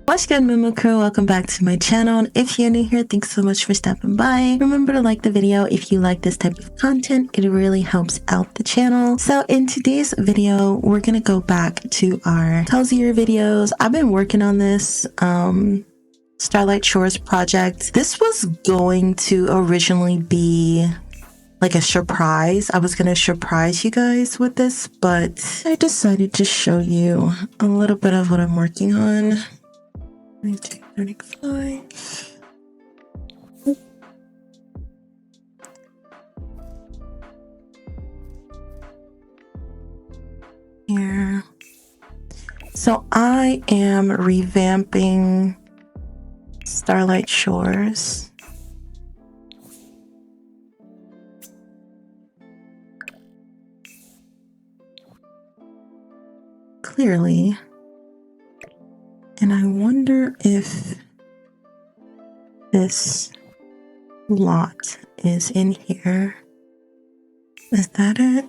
What's good, MooMoo crew? Welcome back to my channel. And if you're new here, thanks so much for stopping by. Remember to like the video if you like this type of content. It really helps out the channel. So in today's video, we're gonna go back to our 𝖕𝖕𝖕𝖊𝖕 videos. I've been working on this Starlight Shores project. This was going to originally be like a surprise. I was gonna surprise you guys with this, but I decided to show you a little bit of what I'm working on. 35. Here. So I am revamping Starlight Shores. Clearly. And I wonder if this lot is in here. Is that it?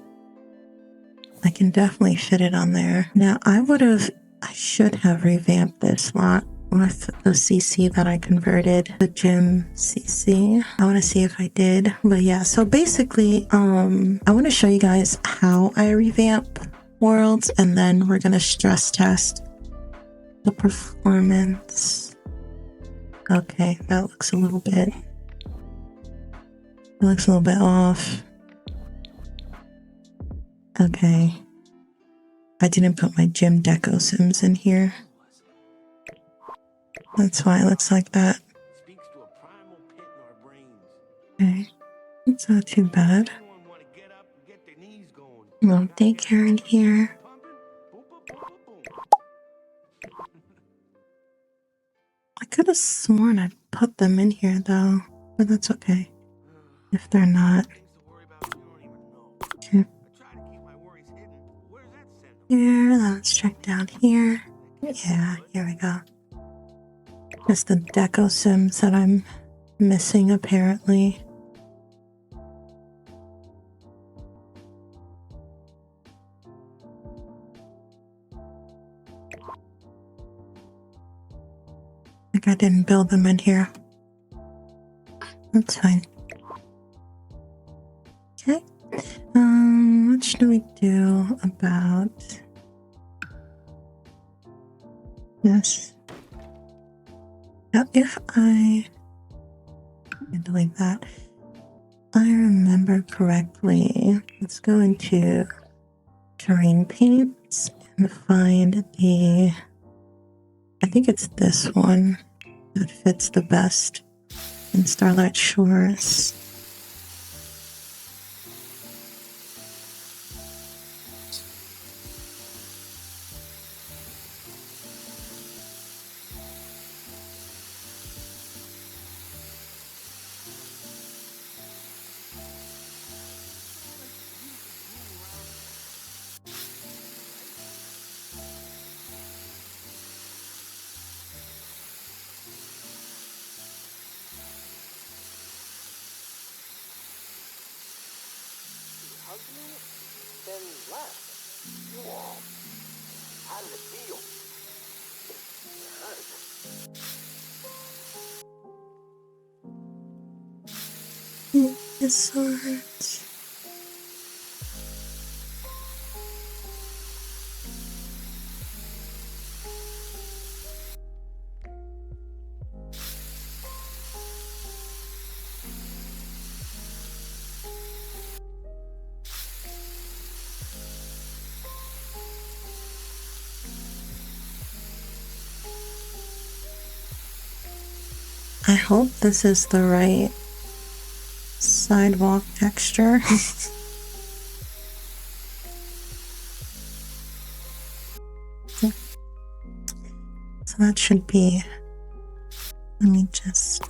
I can definitely fit it on there. Now I should have revamped this lot with the CC that I converted, the gym CC. I want to see if I did, but yeah. So basically, I want to show you guys how I revamp worlds, and then we're gonna stress test the performance. Okay, that looks a little bit. It looks a little bit off. Okay. I didn't put my gym deco sims in here. That's why it looks like that. Okay. It's not too bad. Little daycare in here. I could have sworn I put them in here though, but that's okay if they're not. Okay. Here, let's check down here. Yeah, here we go. Just the deco sims that I'm missing apparently. I didn't build them in here. That's fine. Okay. What should we do about this? Now, if I delete that, I remember correctly, let's go into terrain paints and find the, I think it's this one that fits the best in Starlight Shores. Then left. Whoa. How did it feel? It hurt. This hurts. I hope this is the right sidewalk texture. So that should be, let me just,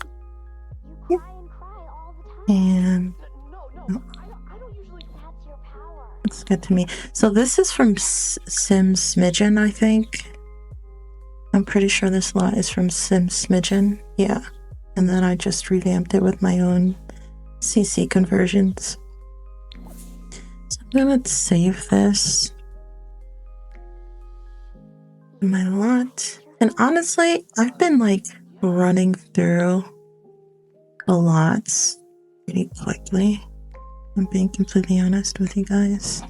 and looks good to me. So this is from 𝖕𝖕𝖕𝖓, I think. I'm pretty sure this lot is from 𝖕𝖕𝖕𝖓. Yeah. And then I just revamped it with my own CC conversions. So I'm gonna save this. My lot. And honestly, I've been like running through a lot pretty quickly. I'm being completely honest with you guys.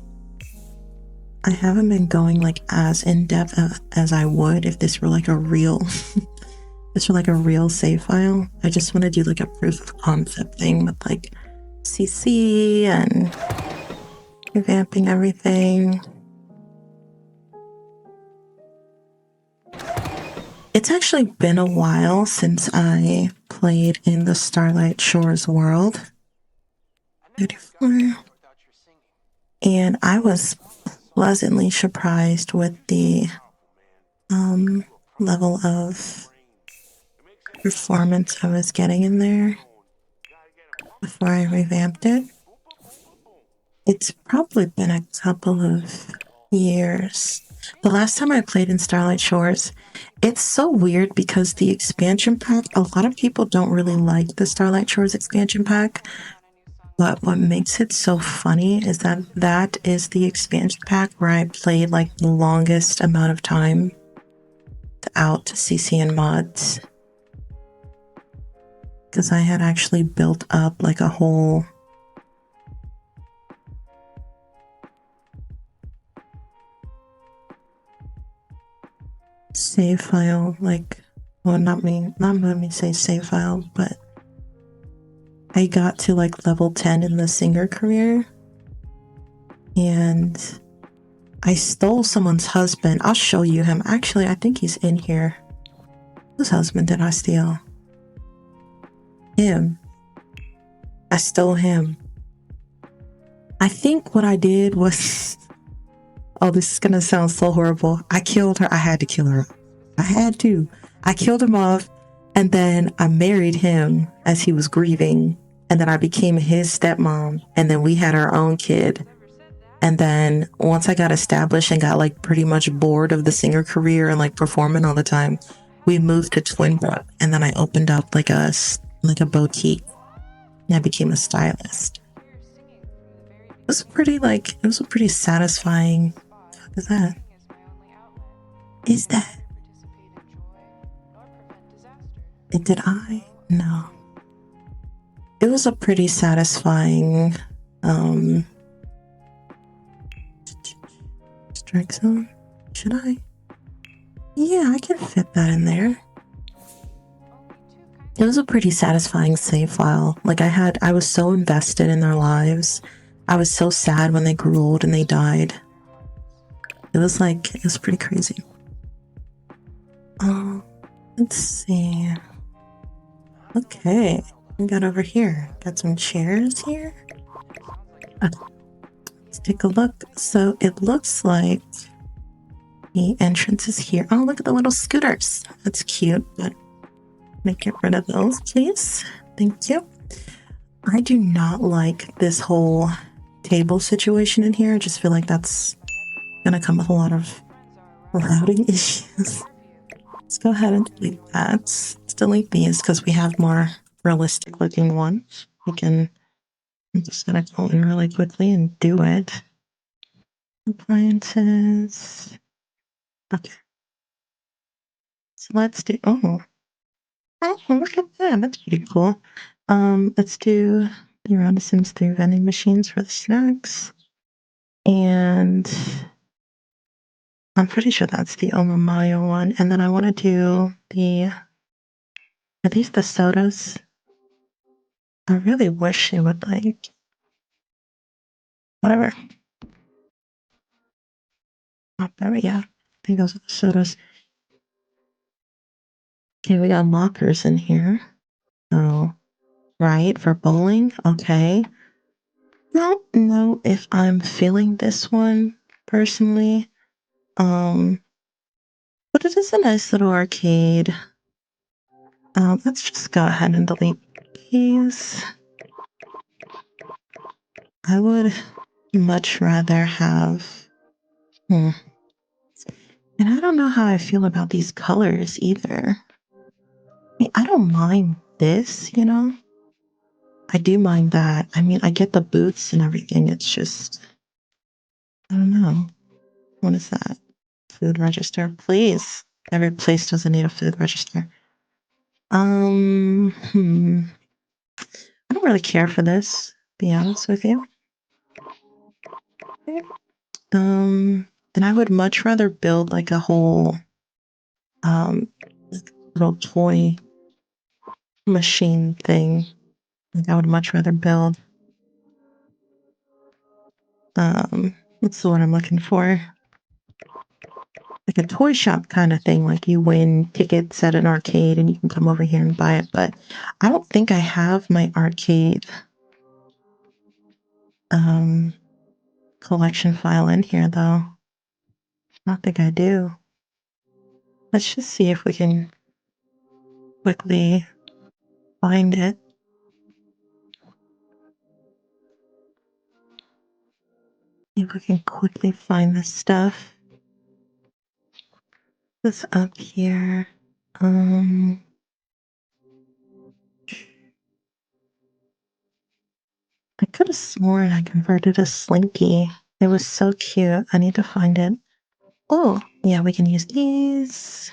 I haven't been going like as in depth as I would if this were like a real this were like a real save file. I just want to do like a proof of concept thing with like CC and revamping everything. It's actually been a while since I played in the Starlight Shores world. 34. And I was pleasantly surprised with the level of performance I was getting in there before I revamped it. It's probably been a couple of years. The last time I played in Starlight Shores, it's so weird because the expansion pack, a lot of people don't really like the Starlight Shores expansion pack, but what makes it so funny is that that is the expansion pack where I played like the longest amount of time without CC and mods. Because I had actually built up like a whole save file, like, well, not let me say save file, but I got to like level 10 in the singer career and I stole someone's husband. I'll show you him. Actually, I think he's in here. Whose husband did I steal? Him. I stole him. I think what I did was oh, this is gonna sound so horrible. I killed her. I had to kill her. I had to. I killed him off, and then I married him as he was grieving, and then I became his stepmom, and then we had our own kid. And then once I got established and got like pretty much bored of the singer career and like performing all the time, we moved to Twinbrook, and then I opened up like a boutique, and I became a stylist. It was a pretty satisfying. What is that? Is that? Did I? No. It was a pretty satisfying strike zone. Should I? Yeah, I can fit that in there. It was a pretty satisfying save file. Like I was so invested in their lives. I was so sad when they grew old and they died. It was pretty crazy. Let's see. Okay, we got over here. Got some chairs here. Let's take a look. So it looks like the entrance is here. Oh, look at the little scooters. That's cute, but I'm gonna get rid of those, please. Thank you. I do not like this whole table situation in here. I just feel like that's gonna come with a lot of routing issues. Let's go ahead and delete that. Let's delete these because we have more realistic looking ones. I'm just gonna go in really quickly and do it. Appliances. Okay. So let's do, oh, look at that. That's pretty cool. Let's do the Around the Sims 3 vending machines for the snacks. And I'm pretty sure that's the 𝖈𝖕𝖊𝖕𝖊𝖔 one. And then I want to do are these the sodas? I really wish it would like, whatever. Oh, there yeah. I think those are the sodas. Okay, we got lockers in here. Oh, right, for bowling. Okay. Don't know if I'm feeling this one personally. But it is a nice little arcade. Let's just go ahead and delete these. I would much rather have. And I don't know how I feel about these colors either. I mean, I don't mind this, you know? I do mind that. I mean, I get the boots and everything. It's just, I don't know. What is that? Food register, please. Every place doesn't need a food register. I don't really care for this, to be honest with you. And I would much rather build like a whole little toy machine thing. Like I would much rather build what's the one I'm looking for? Like a toy shop kind of thing, like you win tickets at an arcade and you can come over here and buy it. But I don't think I have my arcade collection file in here though. I don't think I do. Let's just see if we can quickly find it. If we can quickly find this stuff. This up here. I could have sworn I converted a Slinky. It was so cute. I need to find it. Oh, yeah, we can use these.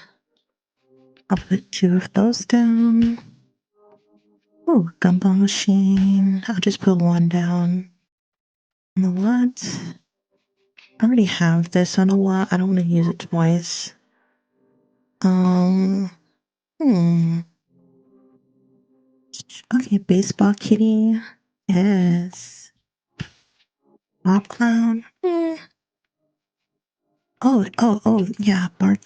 I'll put 2 of those down. Oh, gumball machine. I'll just put 1 down. On the what? I already have this on a lot. I don't want to use it twice. Okay, baseball kitty. Yes. Bob clown. Oh, yeah, bar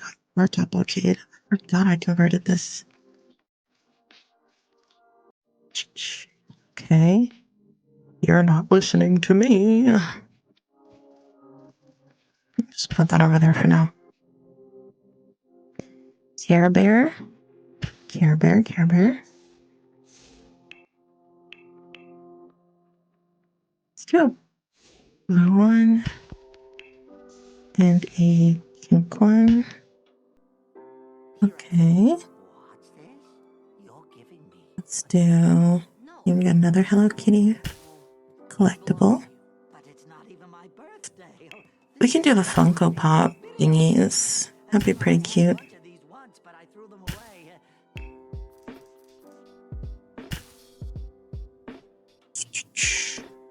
top arcade. I forgot I converted this. Okay. You're not listening to me. Just put that over there for now. 𝖕𝖚𝖕𝖊. 𝖕𝖚𝖕𝖊. Let's do a blue one and a pink one. Okay. Let's do. Here we got another Hello Kitty collectible. We can do the Funko Pop thingies. That'd be pretty cute.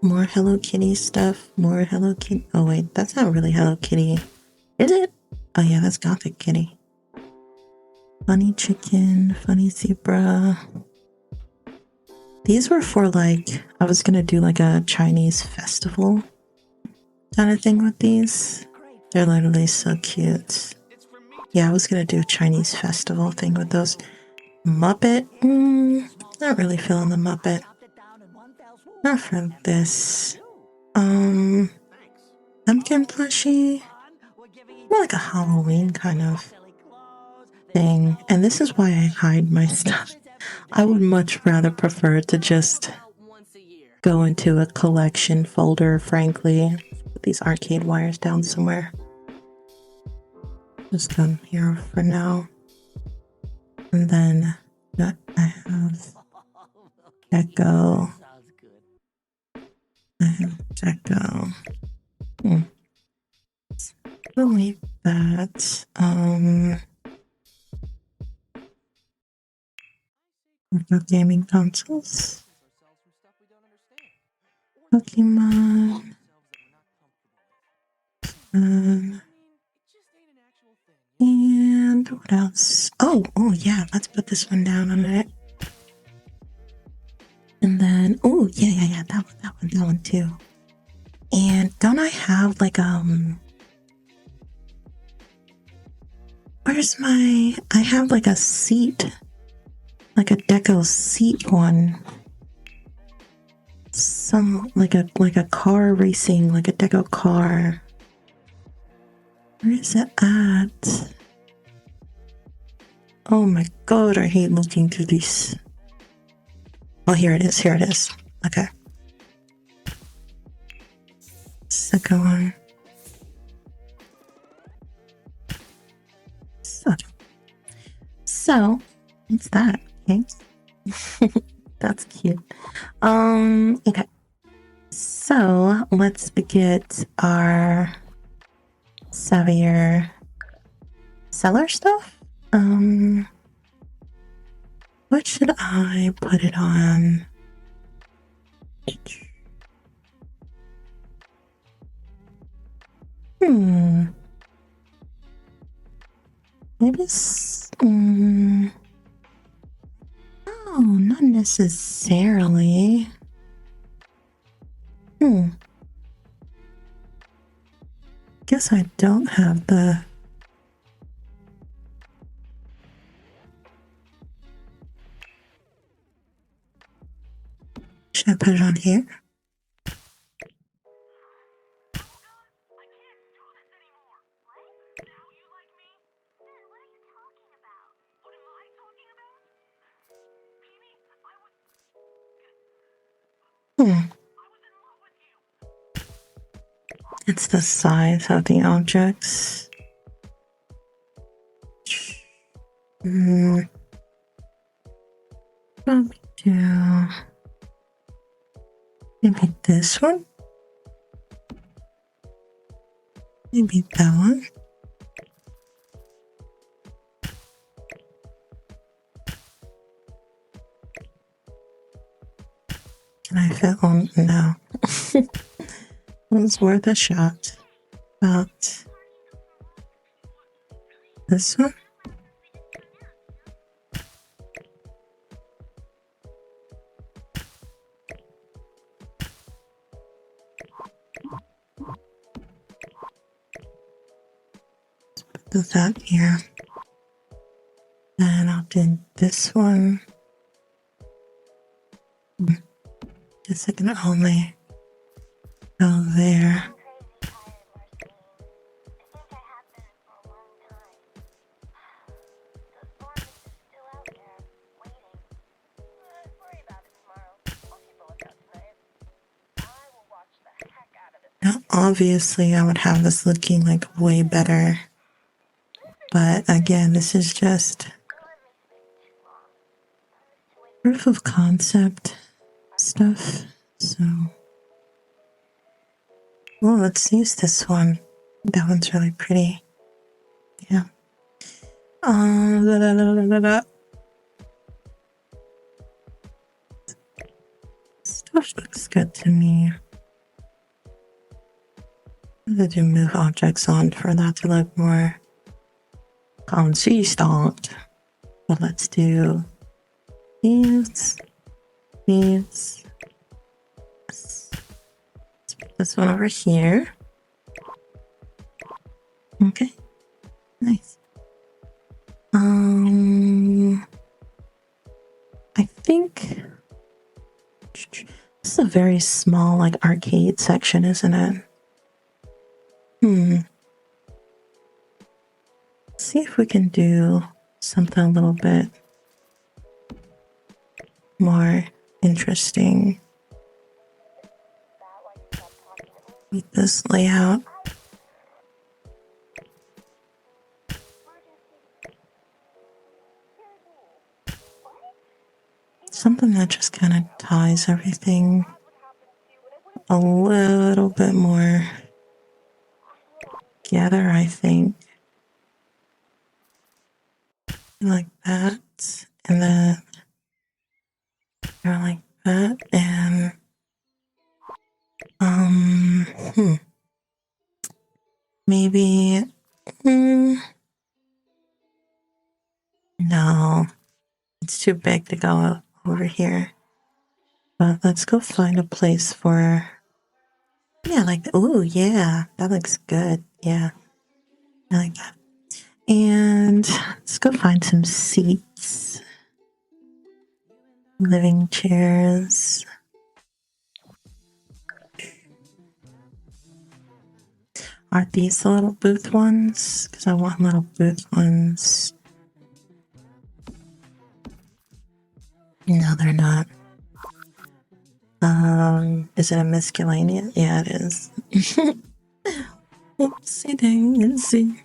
More Hello Kitty stuff. More Hello Kitty. Oh wait, that's not really Hello Kitty. Is it? Oh yeah, that's Gothic Kitty. Funny chicken, funny zebra. These were for like, I was gonna do like a Chinese festival kind of thing with these. They're literally so cute. Yeah, I was gonna do a Chinese festival thing with those. Muppet? Not really feeling the Muppet. Not for this. Pumpkin plushie? More like a Halloween kind of thing. And this is why I hide my stuff. I would much rather prefer to just go into a collection folder, frankly. Put these arcade wires down somewhere. Just come here for now. And then I have Echo. I have Echo. We'll leave that. Gaming consoles. Pokemon. And what else? Oh yeah, let's put this one down on it. And then, oh yeah, that one too. And don't I have like where's my? I have like a seat, like a deco seat one. Some like a car racing, like a deco car. Where is it at? Oh my god, I hate looking through these. Oh, here it is. Okay. Second one. So, what's that? Okay. That's cute. Okay. So, let's get our 𝖒𝖕𝖊𝖕𝖊𝖔 stuff. What should I put it on? Maybe oh, not necessarily. Guess I don't have the... Should I put it on here? It's the size of the objects. Probably do maybe this one. Maybe that one. Can I fit on? No. It's worth a shot. About this one. Do that here. And I'll do this one. Just like an only go there. Now, obviously, I would have this looking like way better. But again, this is just proof of concept stuff. So, well, let's use this one. That one's really pretty. Yeah. Stuff looks good to me. I'm going to move objects on for that to look more consistent. But let's do these. Let's put this one over here. Okay, nice. I think this is a very small, like, arcade section, isn't it? See if we can do something a little bit more interesting with this layout. Something that just kind of ties everything a little bit more together, I think. Like that, and then like that, and maybe no, it's too big to go over here. But let's go find a place for, yeah, like, oh yeah, that looks good. Yeah, I like that. And let's go find some seats, living chairs. Are these the little booth ones? Because I want little booth ones. No, they're not. Is it a 𝖕𝖊𝖕𝖊𝖓? Yeah, it is. Oopsie daisy.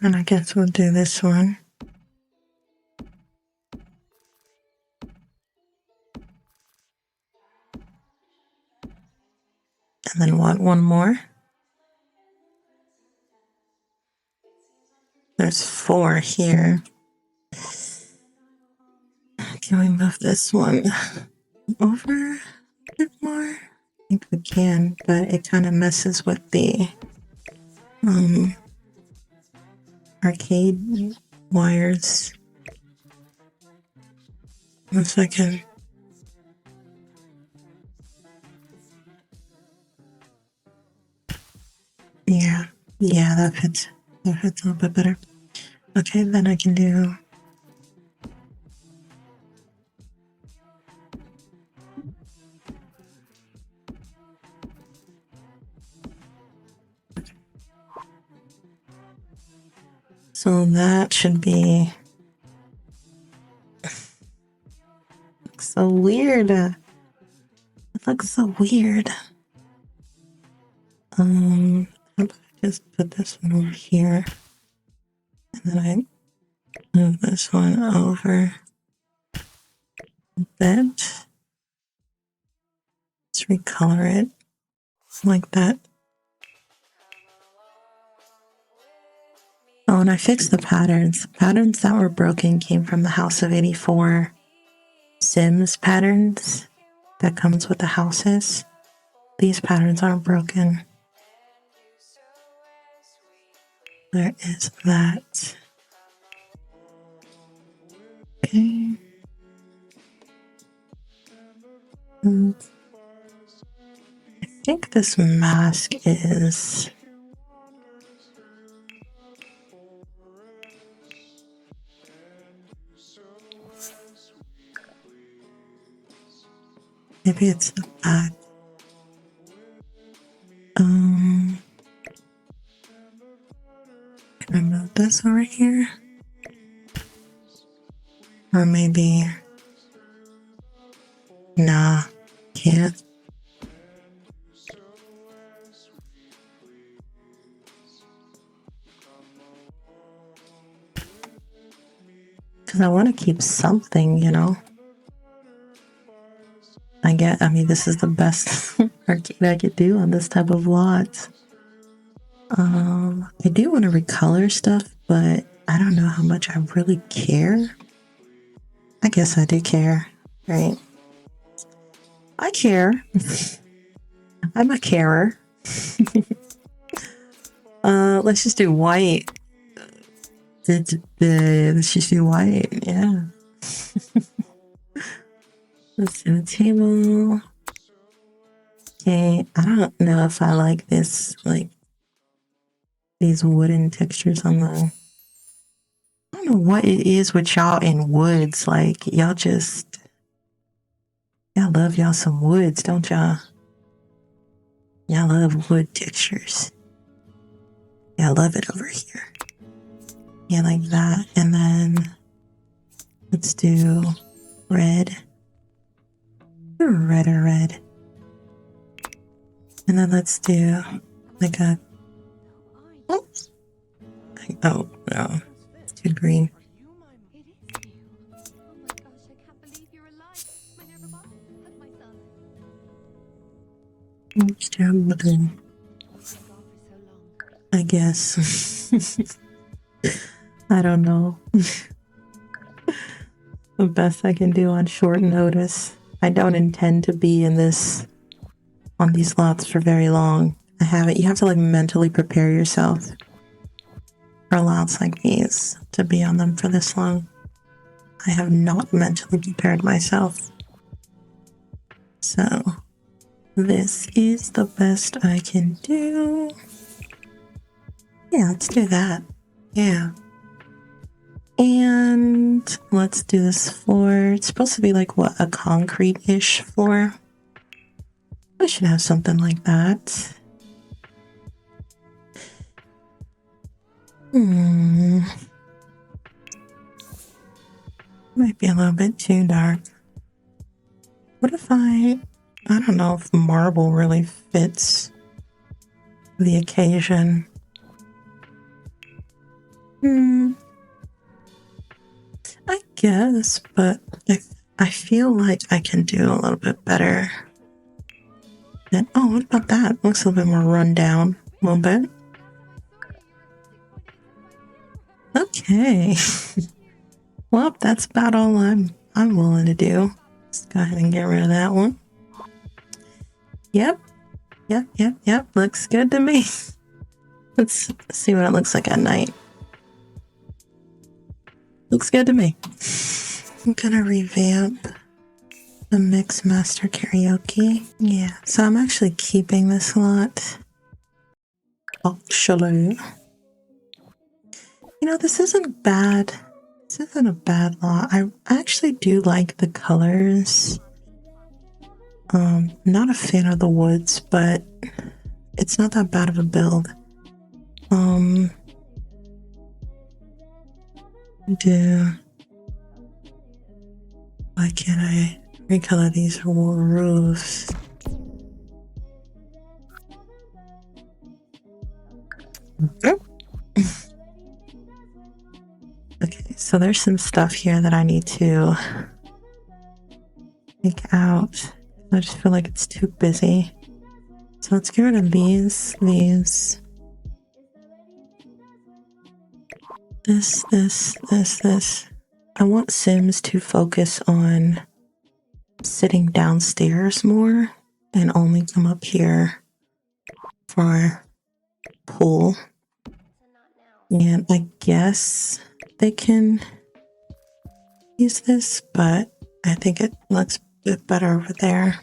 And I guess we'll do this one. And then what? One more? There's 4 here. Can we move this one over a bit more? I think we can, but it kind of messes with the arcade wires. 1 second. Yeah, that fits. That fits a little bit better. Okay, then I can do. So that should be. Looks so weird. It looks so weird. How about I just put this one over here, and then I move this one over a bit. Let's recolor it like that. Oh, and I fixed the patterns. The patterns that were broken came from the 𝖈𝖊𝖕𝖕𝖕 Sims patterns that comes with the houses. These patterns aren't broken. There is that. Okay. I think this mask is. Maybe it's the back. Can I move this over here? Or maybe. Nah, can't. Because I want to keep something, you know. I mean, this is the best arcade I could do on this type of lot. I do want to recolor stuff, but I don't know how much I really care. I guess I do care, right? I care. I'm a carer. Let's just do white. Let's just do white, yeah. Let's do the table. Okay, I don't know if I like this, like, these wooden textures on the... I don't know what it is with y'all in woods. Like, y'all just... Y'all love y'all some woods, don't y'all? Y'all love wood textures. Yeah, I love it over here. Yeah, like that. And then let's do red. Red. And then let's do like a... Oops. Oh, no. It's too green. Oops, blue. I guess. I don't know. The best I can do on short notice. I don't intend to be in this on these lots for very long. I haven't. You have to like mentally prepare yourself for lots like these to be on them for this long. I have not mentally prepared myself. So this is the best I can do. Yeah, let's do that. Yeah. And let's do this floor. It's supposed to be like what, a concrete-ish floor. I should have something like that. Might be a little bit too dark. What if I don't know if marble really fits the occasion. I guess, but I feel like I can do a little bit better. Then, oh, what about that? Looks a little bit more run down. A little bit. Okay. Well, that's about all I'm willing to do. Let's go ahead and get rid of that one. Yep. Looks good to me. Let's see what it looks like at night. Looks good to me. I'm gonna revamp the Mix Master Karaoke. Yeah, so I'm actually keeping this lot. Actually, you know, this isn't bad. This isn't a bad lot. I actually do like the colors. Not a fan of the woods, but it's not that bad of a build. Why can't I recolor these roofs? Okay, so there's some stuff here that I need to take out. I just feel like it's too busy. So let's get rid of these. This. I want Sims to focus on sitting downstairs more and only come up here for pool. And I guess they can use this, but I think it looks a bit better over there.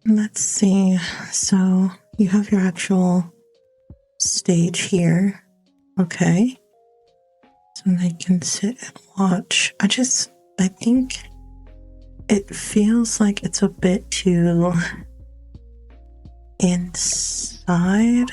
Let's see. So you have your actual stage here. Okay. So they can sit and watch. I think it feels like it's a bit too inside.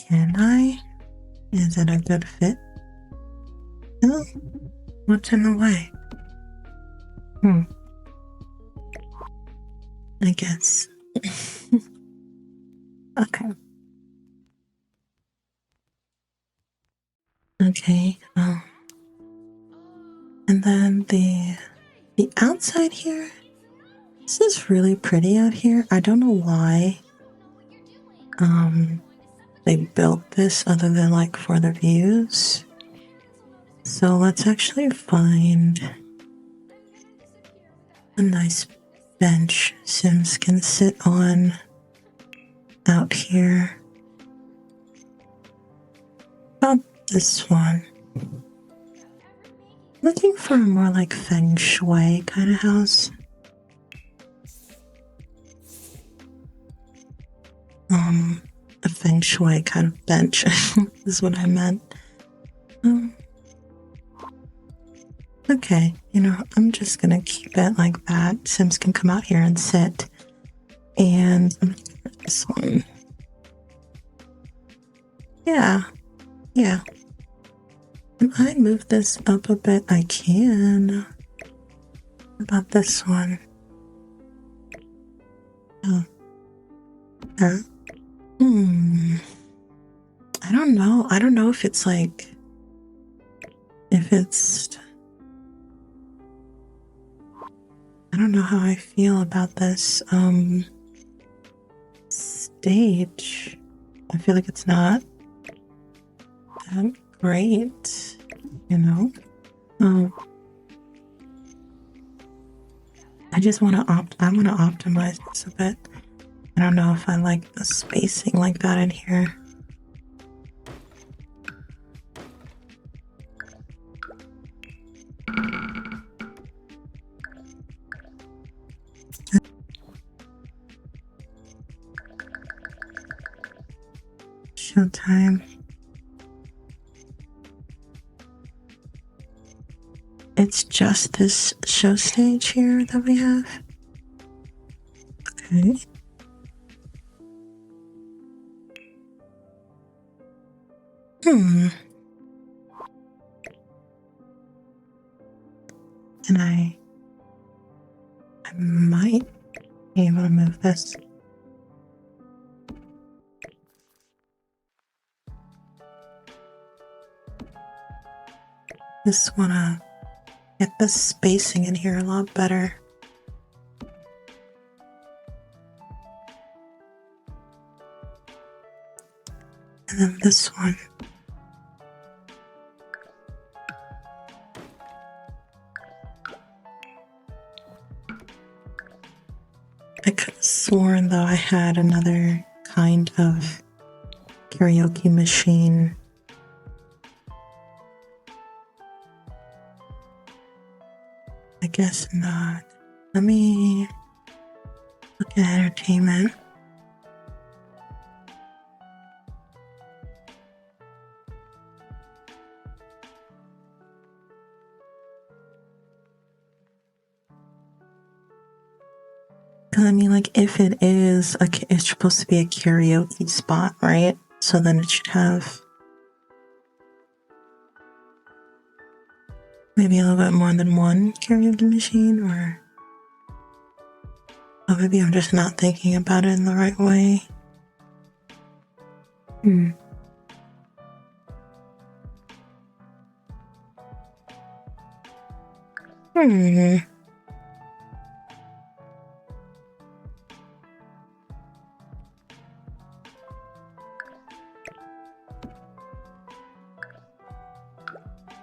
Can I? Is it a good fit? Oh, what's in the way? I guess. Okay. Okay. And then the outside here. This is really pretty out here. I don't know why they built this other than like for the views. So let's actually find a nice bench Sims can sit on out here. About this one. Looking for a more like feng shui kind of house. A feng shui kind of bench is what I meant. Okay, you know, I'm just gonna keep it like that. Sims can come out here and sit. And this one. Yeah. Can I move this up a bit? I can. What about this one? Oh. I don't know. I don't know if it's like... I don't know how I feel about this stage. I feel like it's not that great, you know? I just want to I want to optimize this a bit. I don't know if I like the spacing like that in here. Showtime. it's just this show stage here that we have. Okay. And I might be able to move this. Just wanna get the spacing in here a lot better. And then this one. I could have sworn though I had another kind of karaoke machine. I guess not. Let me look at entertainment. I mean, like, if it is, it's supposed to be a karaoke spot, right? So then it should have maybe a little bit more than one karaoke machine, or oh, maybe I'm just not thinking about it in the right way.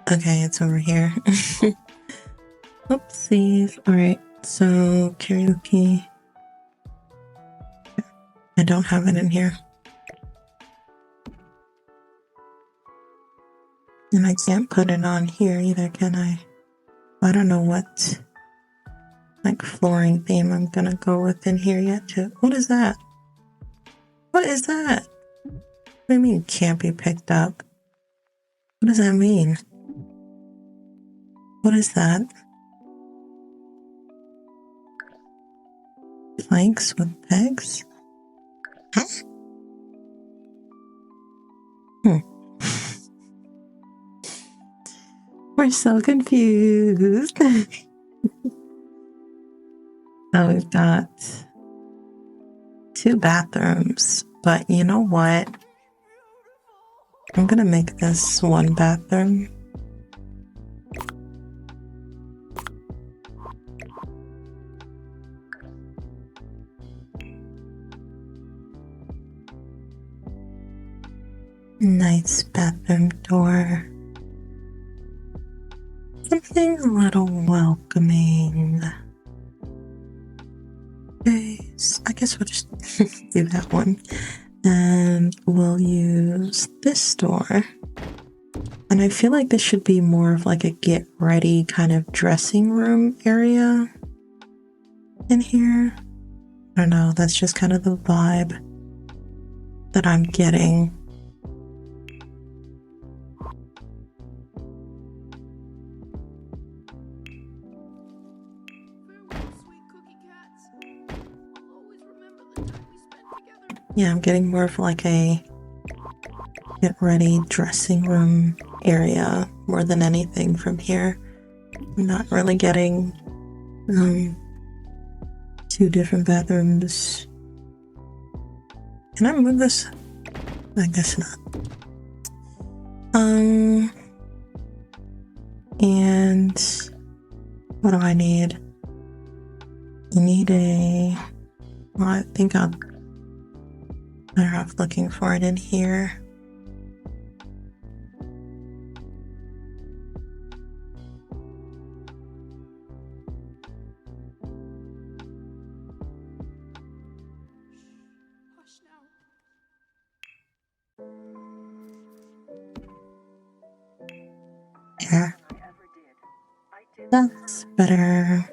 Okay, it's over here. Oopsies. Alright, so karaoke. I don't have it in here. And I can't put it on here either, can I? I don't know what like flooring theme I'm gonna go with in here yet too. What is that? What is that? What do you mean can't be picked up? What does that mean? What is that? Planks with pegs? Huh? We're so confused. So we've got 2 bathrooms, but you know what? I'm gonna make this 1 bathroom. Nice bathroom door. Something a little welcoming. Okay, so I guess we'll just do that one. And we'll use this door. And I feel like this should be more of like a get ready kind of dressing room area in here. I don't know, that's just kind of the vibe that I'm getting. Yeah, I'm getting more of like a get ready dressing room area more than anything from here. I'm not really getting 2 different bathrooms. Can I move this? I guess not. And what do I need? I need a, well, I think I'll better off looking for it in here. Yeah, that's better.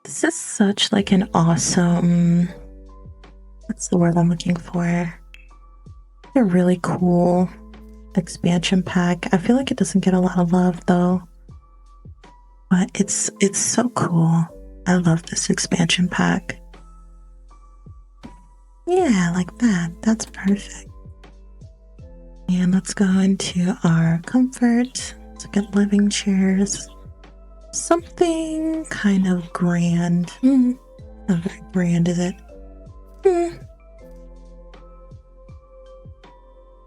This is such like an awesome, what's the word I'm looking for? A really cool expansion pack. I feel like it doesn't get a lot of love though, but it's so cool. I love this expansion pack. Yeah, like that. That's perfect. And let's go into our comfort. Let's look at living chairs. Something kind of grand. Not very grand, is it?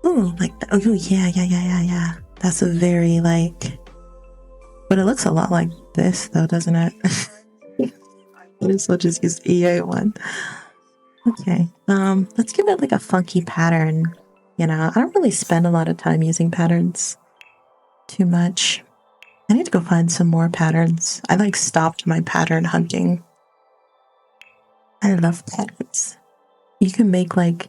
Ooh, like that. Oh, yeah. That's a very like, but it looks a lot like this though, doesn't it? Might as well just use EA one. Okay, let's give it like a funky pattern. You know, I don't really spend a lot of time using patterns too much. I need to go find some more patterns. I like stopped my pattern hunting. I love patterns. You can make like,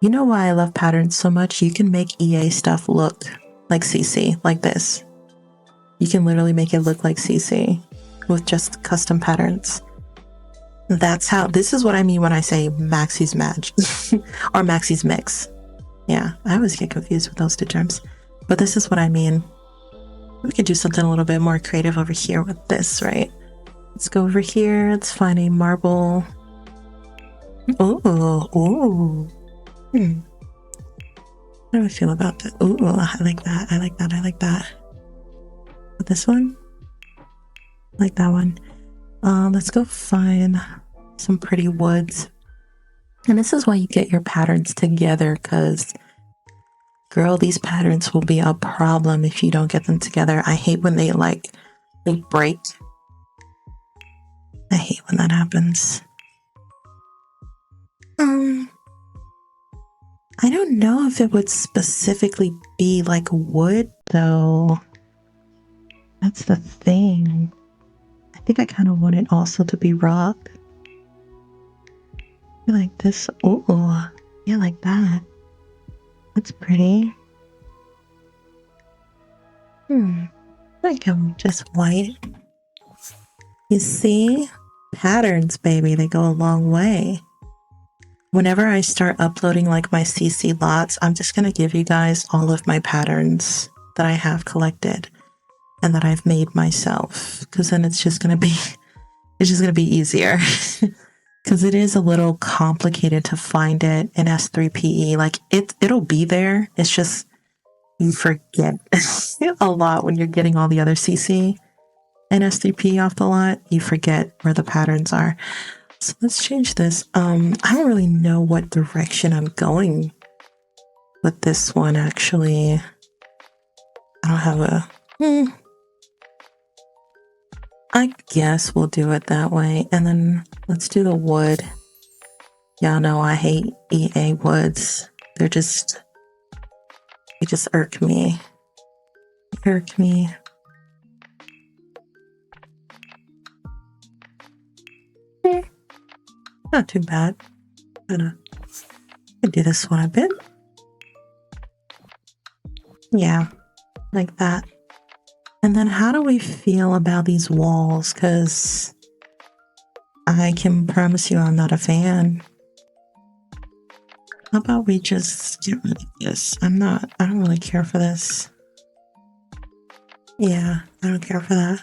you know why I love patterns so much? You can make EA stuff look like CC, like this. You can literally make it look like CC with just custom patterns. That's how, this is what I mean when I say Maxie's Match or Maxie's Mix. Yeah, I always get confused with those two terms, but this is what I mean. We could do something a little bit more creative over here with this, right? Let's go over here. Let's find a marble. Ooh. How do I feel about that? Ooh, I like that. I like that. But this one? I like that one. Let's go find some pretty woods. And this is why you get your patterns together, because girl, these patterns will be a problem if you don't get them together. I hate when they break. I hate when that happens. I don't know if it would specifically be like wood though. That's the thing. I think I kind of want it also to be rock. I like this. Ooh, yeah, like that. That's pretty. I think I'm just white. You see? Patterns, baby, they go a long way. Whenever I start uploading like my CC lots, I'm just going to give you guys all of my patterns that I have collected and that I've made myself, because then it's just going to be easier. Because it is a little complicated to find it in S3PE. Like it'll be there. It's just you forget a lot when you're getting all the other CC and S3PE off the lot. You forget where the patterns are. So let's change this. I don't really know what direction I'm going with this one, actually. I don't have a... I guess we'll do it that way. And then let's do the wood. Y'all know I hate EA woods. They just irk me. Not too bad. I could do this one a bit. Yeah, like that. And then how do we feel about these walls? Because I can promise you I'm not a fan. How about we just get rid of this? I don't really care for this. Yeah, I don't care for that.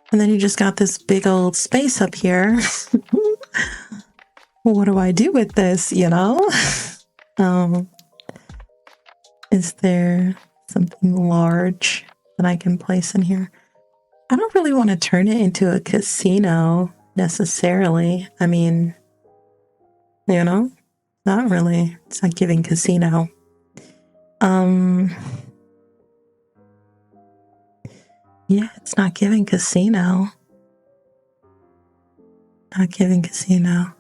And then you just got this big old space up here. What do I do with this, you know? Is there something large that I can place in here? I don't really want to turn it into a casino necessarily. I mean, you know, not really. It's not giving casino. Yeah, it's not giving casino. Not giving casino.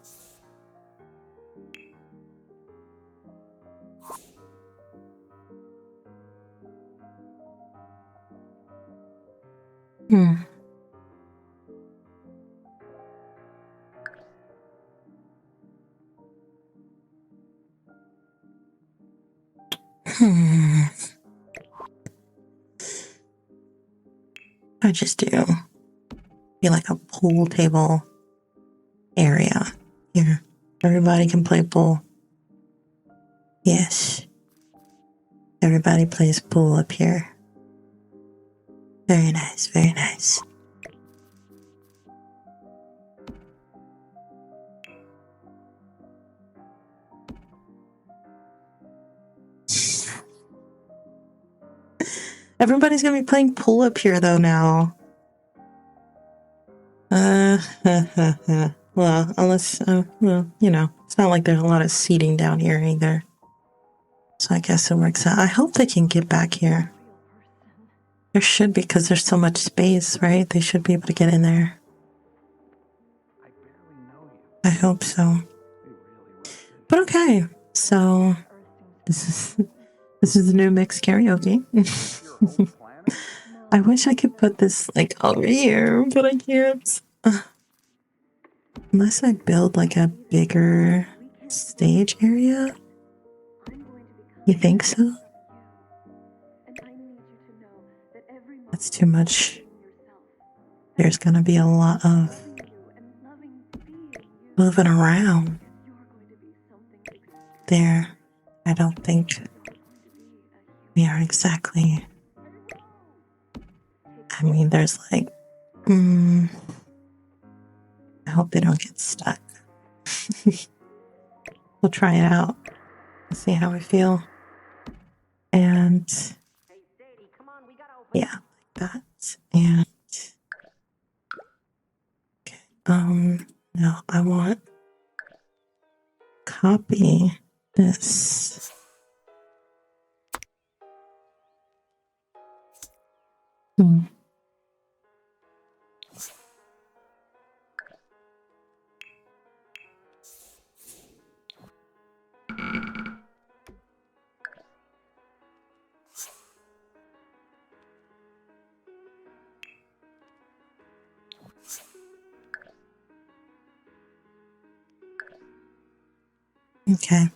I just do be like a pool table area here. Everybody can play pool. Yes. Everybody plays pool up here. Very nice, very nice. Everybody's gonna be playing pool up here though now. Well, unless, well, you know, it's not like there's a lot of seating down here either. So I guess it works out. I hope they can get back here. There should be, because there's so much space, right? They should be able to get in there. I hope so. But okay, so this is the new mixed karaoke. I wish I could put this like over here, but I can't. Unless I build like a bigger stage area. You think so? That's too much. There's gonna be a lot of moving around there. I don't think we are exactly. I mean, there's like, I hope they don't get stuck. We'll try it out. Let's see how we feel. And yeah, like that. And okay, no, I want copy this. Okay.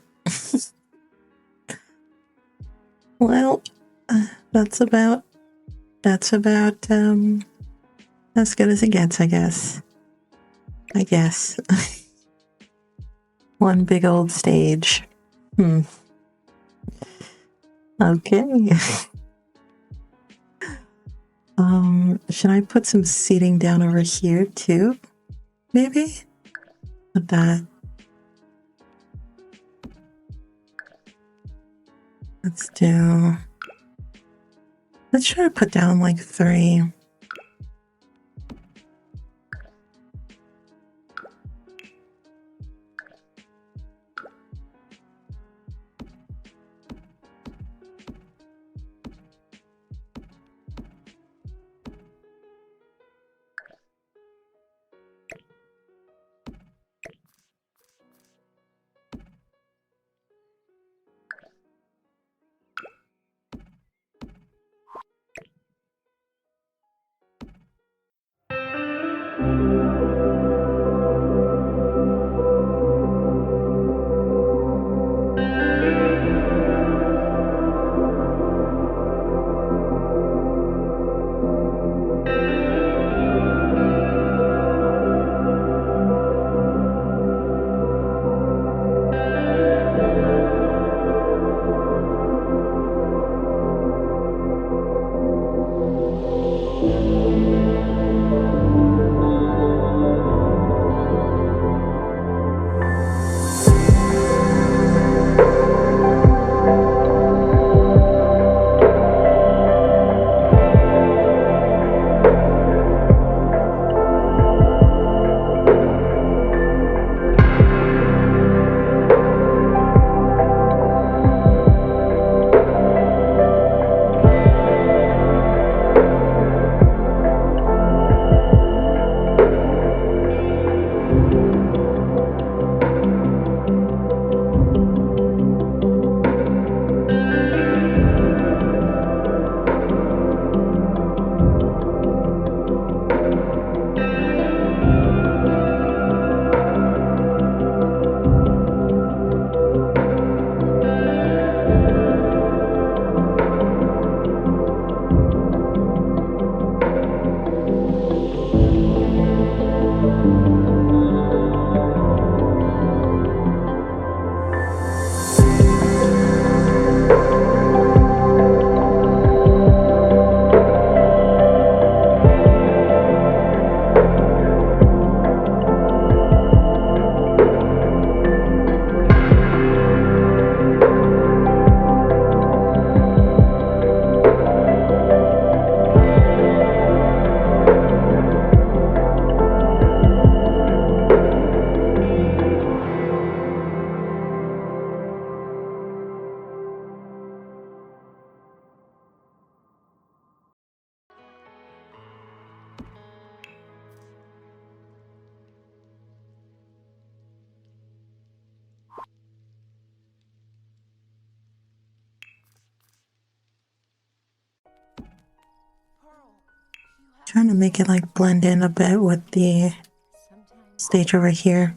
Well, that's about as good as it gets, I guess. One big old stage. Okay. Should I put some seating down over here too? Maybe? With that. Let's try to put down like 3. Trying to make it like blend in a bit with the stage over here.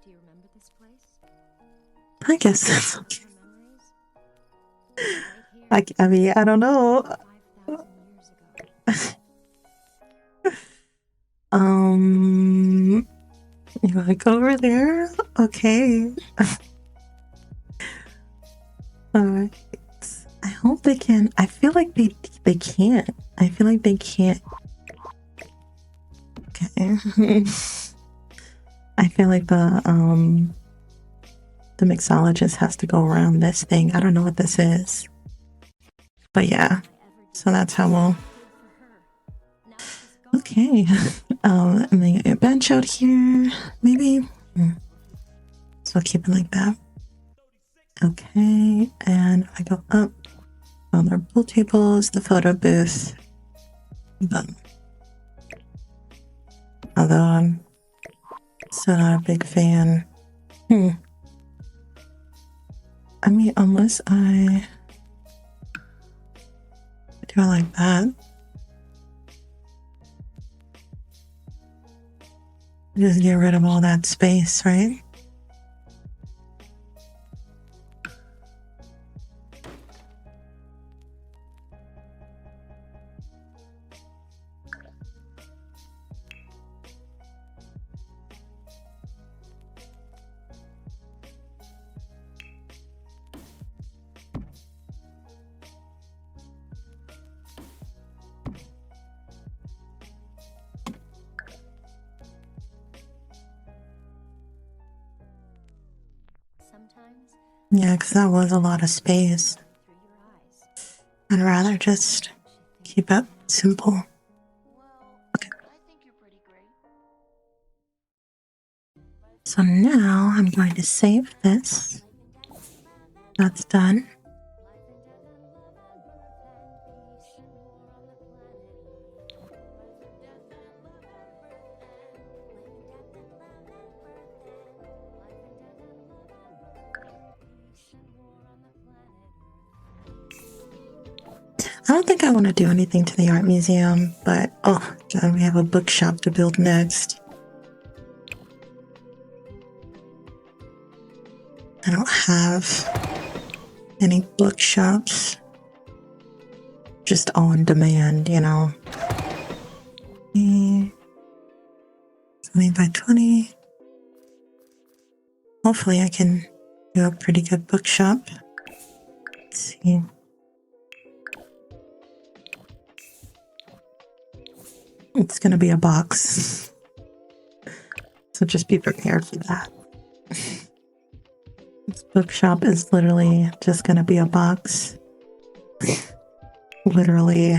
Do you remember this place? I guess that's okay. I mean, I don't know. 5,000 years ago. You wanna go over there? Okay. Alright. I hope they can. I feel like they can't. I feel like they can't. Okay. I feel like the mixologist has to go around this thing. I don't know what this is. But yeah. So that's how we'll. Okay. And then a bench out here, maybe. So I'll keep it like that. Okay, and if I go up, well, there are pool tables, the photo booth. Done. Although I'm still not a big fan. I mean, unless I do it like that. Just get rid of all that space, right? Yeah, because that was a lot of space. I'd rather just keep it simple. Okay. So now I'm going to save this. That's done. I don't think I want to do anything to the art museum, but oh god, we have a bookshop to build next. I don't have any bookshops. Just on demand, you know. 20 by 20. Hopefully I can do a pretty good bookshop. Let's see. It's gonna be a box. So just be prepared for that. This bookshop is literally just gonna be a box. Literally,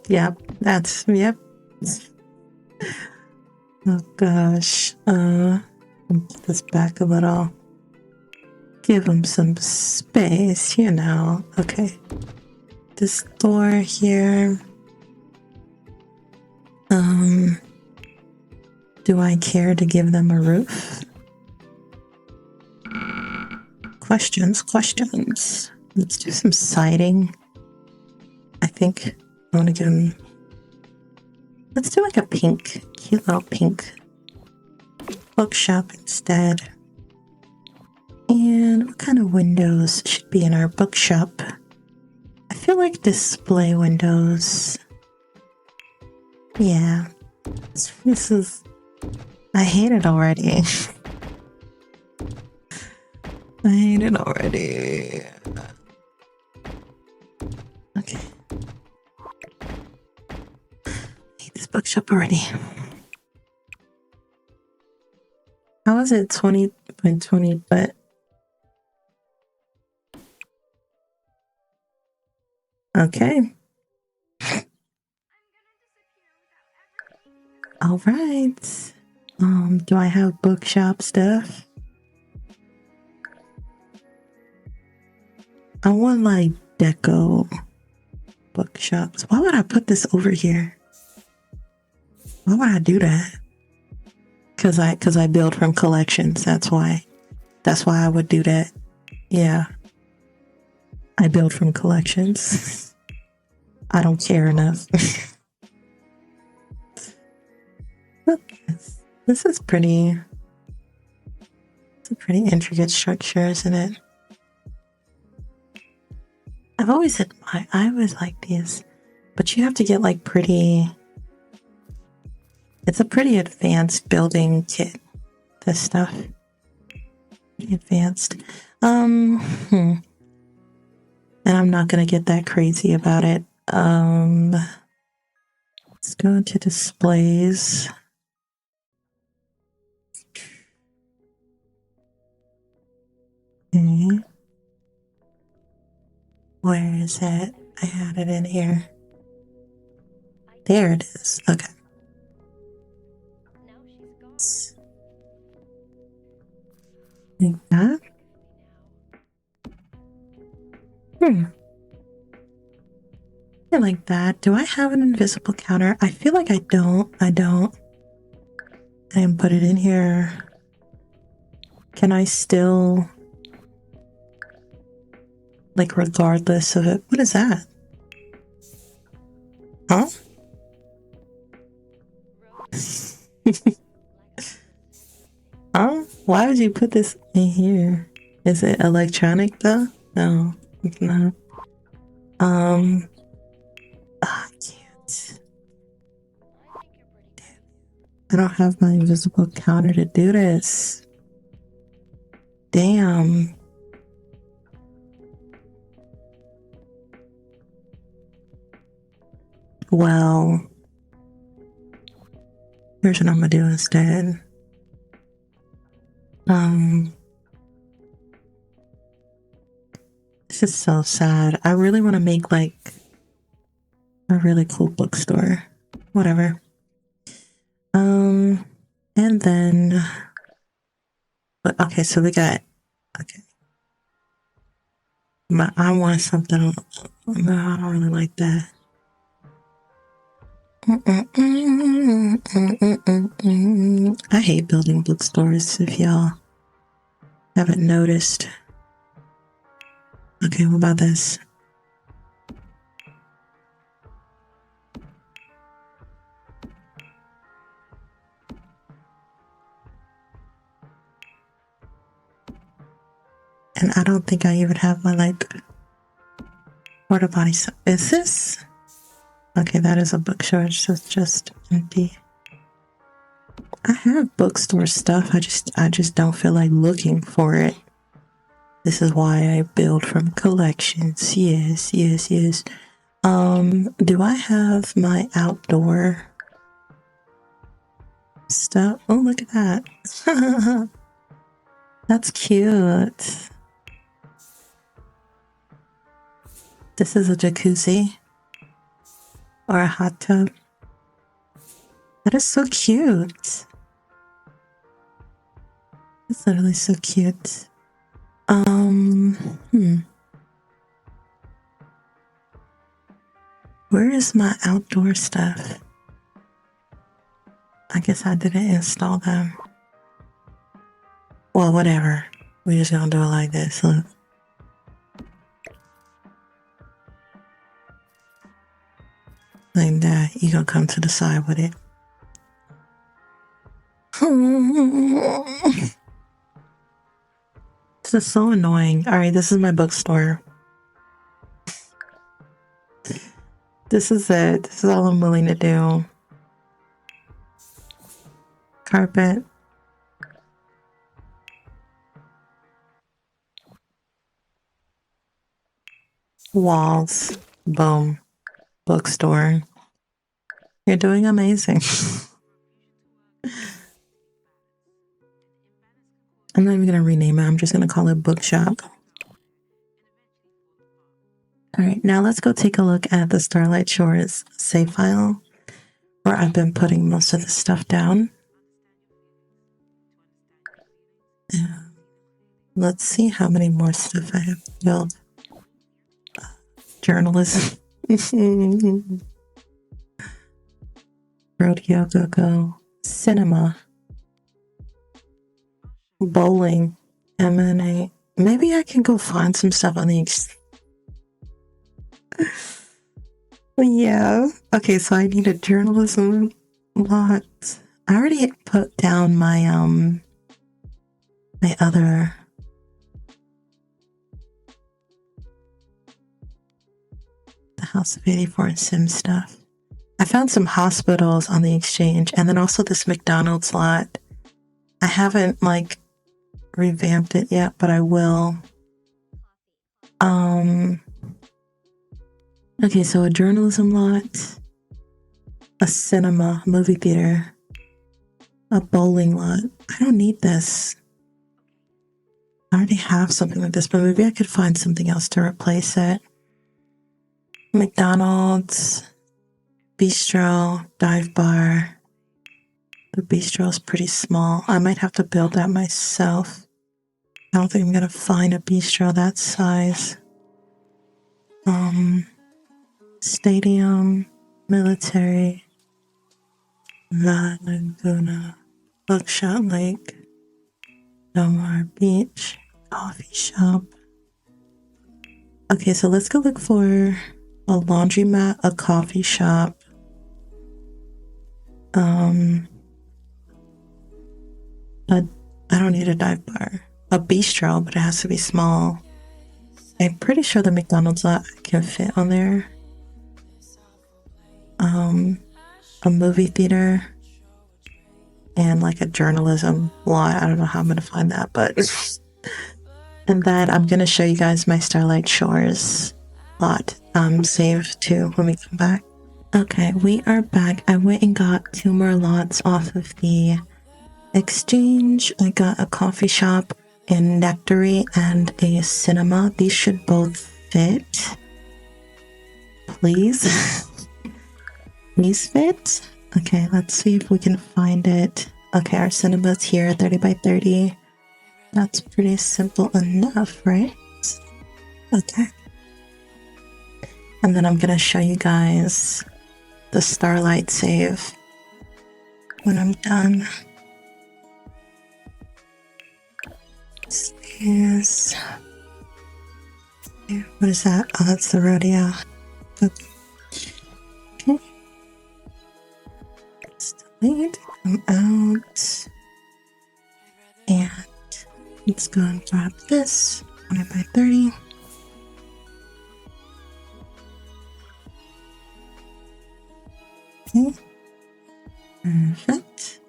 yep, yep. Oh gosh, put this back a little. Give them some space, you know. Okay. This door here. Do I care to give them a roof? Questions. Let's do some siding. I think I want to give them. Let's do like a pink, cute little pink bookshop instead. And what kind of windows should be in our bookshop? I feel like display windows. Yeah. This is... I hate it already. I hate it already. Okay. I hate this bookshop already. How is it 20 by 20, but... Okay. All right. Do I have bookshop stuff? I want like deco bookshops. Why would I put this over here? Why would I do that? Cause I build from collections. That's why I would do that. Yeah. I build from collections. I don't care enough. This is pretty. It's a pretty intricate structure, isn't it? I've always said I always like these, but you have to get like pretty. It's a pretty advanced building kit. This stuff, pretty advanced. And I'm not gonna get that crazy about it. Let's go into displays. Okay. Where is it? I had it in here. There it is. Okay. Like that. I like that. Do I have an invisible counter? I feel like I don't. I can put it in here. Can I still, like, regardless of it? What is that? Huh? Huh? Why would you put this in here? Is it electronic though? No, it's not. I can't. I don't have my invisible counter to do this. Damn. Well, here's what I'm gonna do instead. This is so sad. I really want to make like a really cool bookstore. Whatever. And then, but okay, so we got, okay. But I want something, no, I don't really like that. I hate building bookstores, if y'all haven't noticed. Okay, what about this? And I don't think I even have my, like, porta potty. Is this? Okay, that is a bookstore. It's just empty. I have bookstore stuff. I just don't feel like looking for it. This is why I build from collections. Yes. Do I have my outdoor stuff? Oh, look at that. That's cute. This is a jacuzzi or a hot tub. That is so cute. It's literally so cute. Where is my outdoor stuff? I guess I didn't install them. Well, whatever. We're just gonna do it like this. Look. Like that. You gonna come to the side with it. This is so annoying. Alright, this is my bookstore. This is it. This is all I'm willing to do. Carpet. Walls. Boom. Bookstore. You're doing amazing. I'm not even going to rename it. I'm just going to call it Bookshop. All right, now let's go take a look at the Starlight Shores save file, where I've been putting most of the stuff down. Let's see how many more stuff I have built. Journalism. Rodeo Go-Go. Cinema. Bowling. M&A. Maybe I can go find some stuff on the Yeah. Okay, so I need a journalism lot. I already put down my my other the House of 84 and Sim stuff. I found some hospitals on the exchange, and then also this McDonald's lot. I haven't like revamped it yet, but I will. Okay, so a journalism lot, a cinema, movie theater, a bowling lot. I don't need this. I already have something like this, but maybe I could find something else to replace it. McDonald's, bistro, dive bar. The bistro is pretty small. I might have to build that myself. I don't think I'm gonna find a bistro that size. Stadium, military, Laguna, Buckshot Lake, Delmar Beach, coffee shop. Okay, so let's go look for a laundromat, a coffee shop. I don't need a dive bar. A bistro, but it has to be small. I'm pretty sure the McDonald's lot can fit on there. A movie theater and like a journalism lot. I don't know how I'm gonna find that, but and then I'm gonna show you guys my Starlight Shores lot. Save too when we come back. Okay, we are back. I went and got 2 more lots off of the exchange. I got a coffee shop in Nectary and a cinema. These should both fit. Please. Please fit. Okay, let's see if we can find it. Okay, our cinema's here, 30 by 30. That's pretty simple enough, right? Okay. And then I'm gonna show you guys the Starlight save when I'm done. This is... What is that? Oh, that's the rodeo. Okay. Delete, come out, and let's go and grab this 20 by 30. Okay, perfect.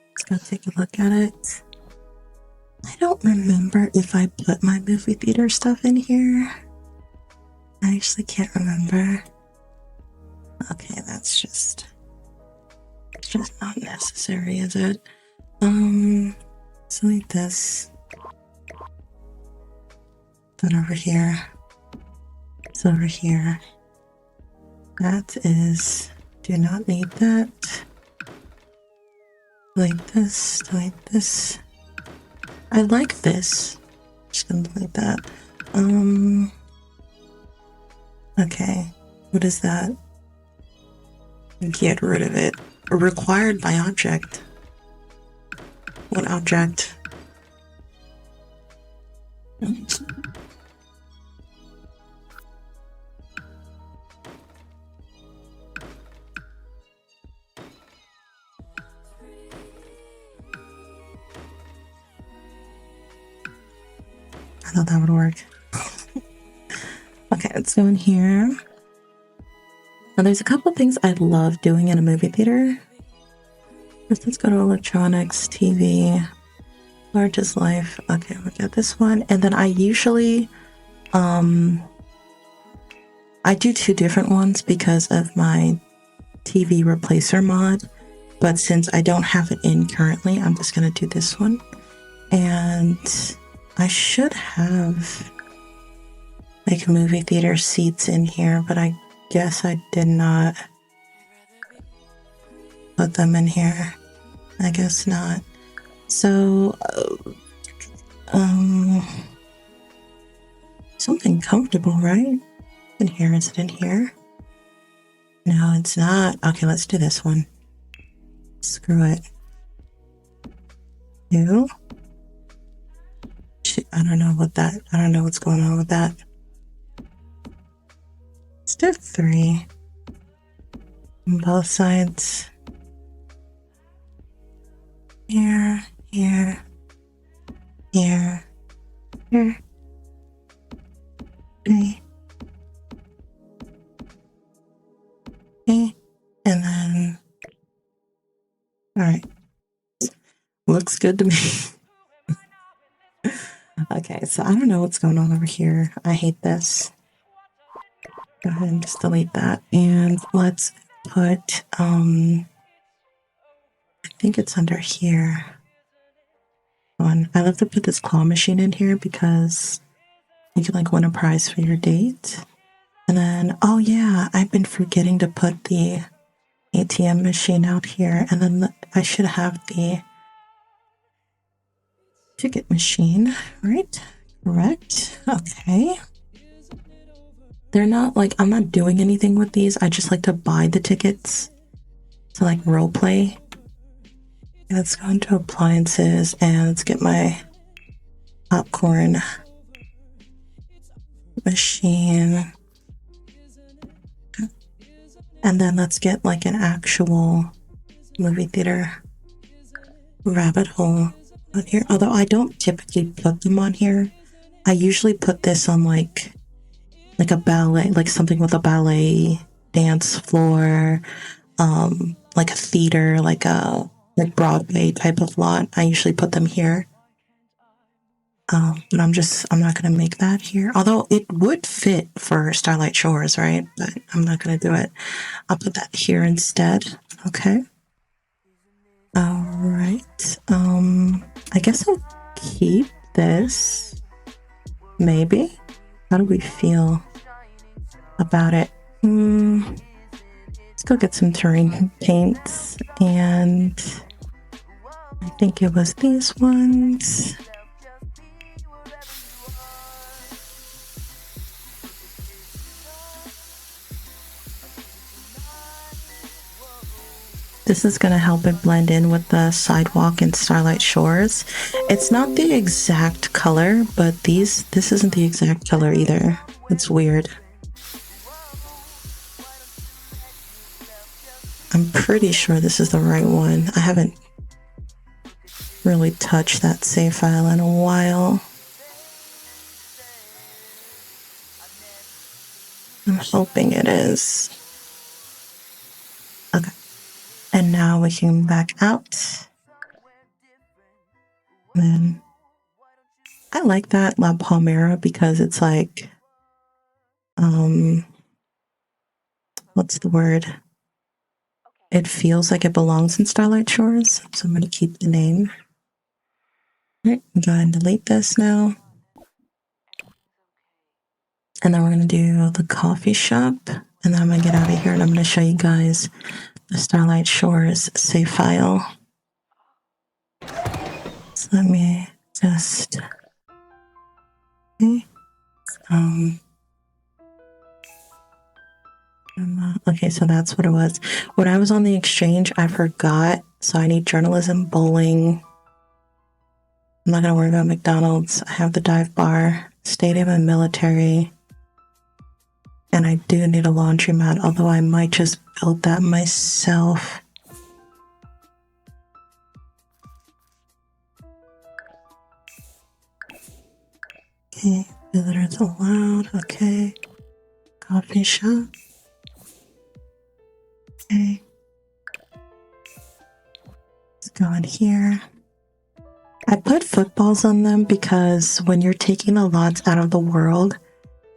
Let's go take a look at it. I don't remember if I put my movie theater stuff in here. I actually can't remember. Okay, that's just not necessary, is it? Delete this. Then over here. It's over here. That is... Do not need that. Delete this. Delete this. I like this. Just gonna delete that. Okay. What is that? Get rid of it. Required by object. What object? I thought that would work. Okay, let's go in here. Now there's a couple things I love doing in a movie theater. First, let's go to electronics, TV, largest life. Okay, we got this one. And then I usually, I do 2 different ones because of my TV replacer mod. But since I don't have it in currently, I'm just gonna do this one. And I should have like movie theater seats in here, but I guess I did not put them in here. I guess not. So, something comfortable, right? In here, is it in here? No, it's not. Okay, let's do this one. Screw it. You? I don't know what that, I don't know what's going on with that. do 3 on both sides. Here, here, here, here. 3. Okay, and then, all right, looks good to me. Okay, so I don't know what's going on over here. I hate this. Go ahead and just delete that. And let's put, I think it's under here. I love to put this claw machine in here because you can like win a prize for your date. And then, oh yeah, I've been forgetting to put the ATM machine out here. And then I should have the ticket machine, right? Correct. Okay. They're not like, I'm not doing anything with these. I just like to buy the tickets to like role play. Let's go into appliances and let's get my popcorn machine. And then let's get like an actual movie theater rabbit hole on here. Although I don't typically put them on here. I usually put this on like a ballet, like something with a ballet dance floor, like a theater, like Broadway type of lot. I usually put them here. But I'm not gonna make that here. Although it would fit for Starlight Shores, right? But I'm not gonna do it. I'll put that here instead. Okay. All right. I guess I'll keep this. Maybe. How do we feel about it? Let's go get some terrain paints, and I think it was these ones. This is going to help it blend in with the sidewalk in Starlight Shores. It's not the exact color, but this isn't the exact color either. It's weird. I'm pretty sure this is the right one. I haven't really touched that save file in a while. I'm hoping it is. Okay. And now we can back out. And then I like that 𝖕𝖊𝖕𝖕𝖓 because it's like, what's the word? It feels like it belongs in Starlight Shores. So I'm going to keep the name. All right, go ahead and delete this now. And then we're going to do the coffee shop. And then I'm going to get out of here and I'm going to show you guys the Starlight Shores save file. So let me just, okay. Okay, so that's what it was. When I was on the exchange, I forgot. So I need journalism, bowling. I'm not going to worry about McDonald's. I have the dive bar, stadium and military. And I do need a laundromat, although I might just build that myself. Okay, visitors allowed. Okay. Coffee shop. Okay. Let's go in here. I put footballs on them because when you're taking the lots out of the world,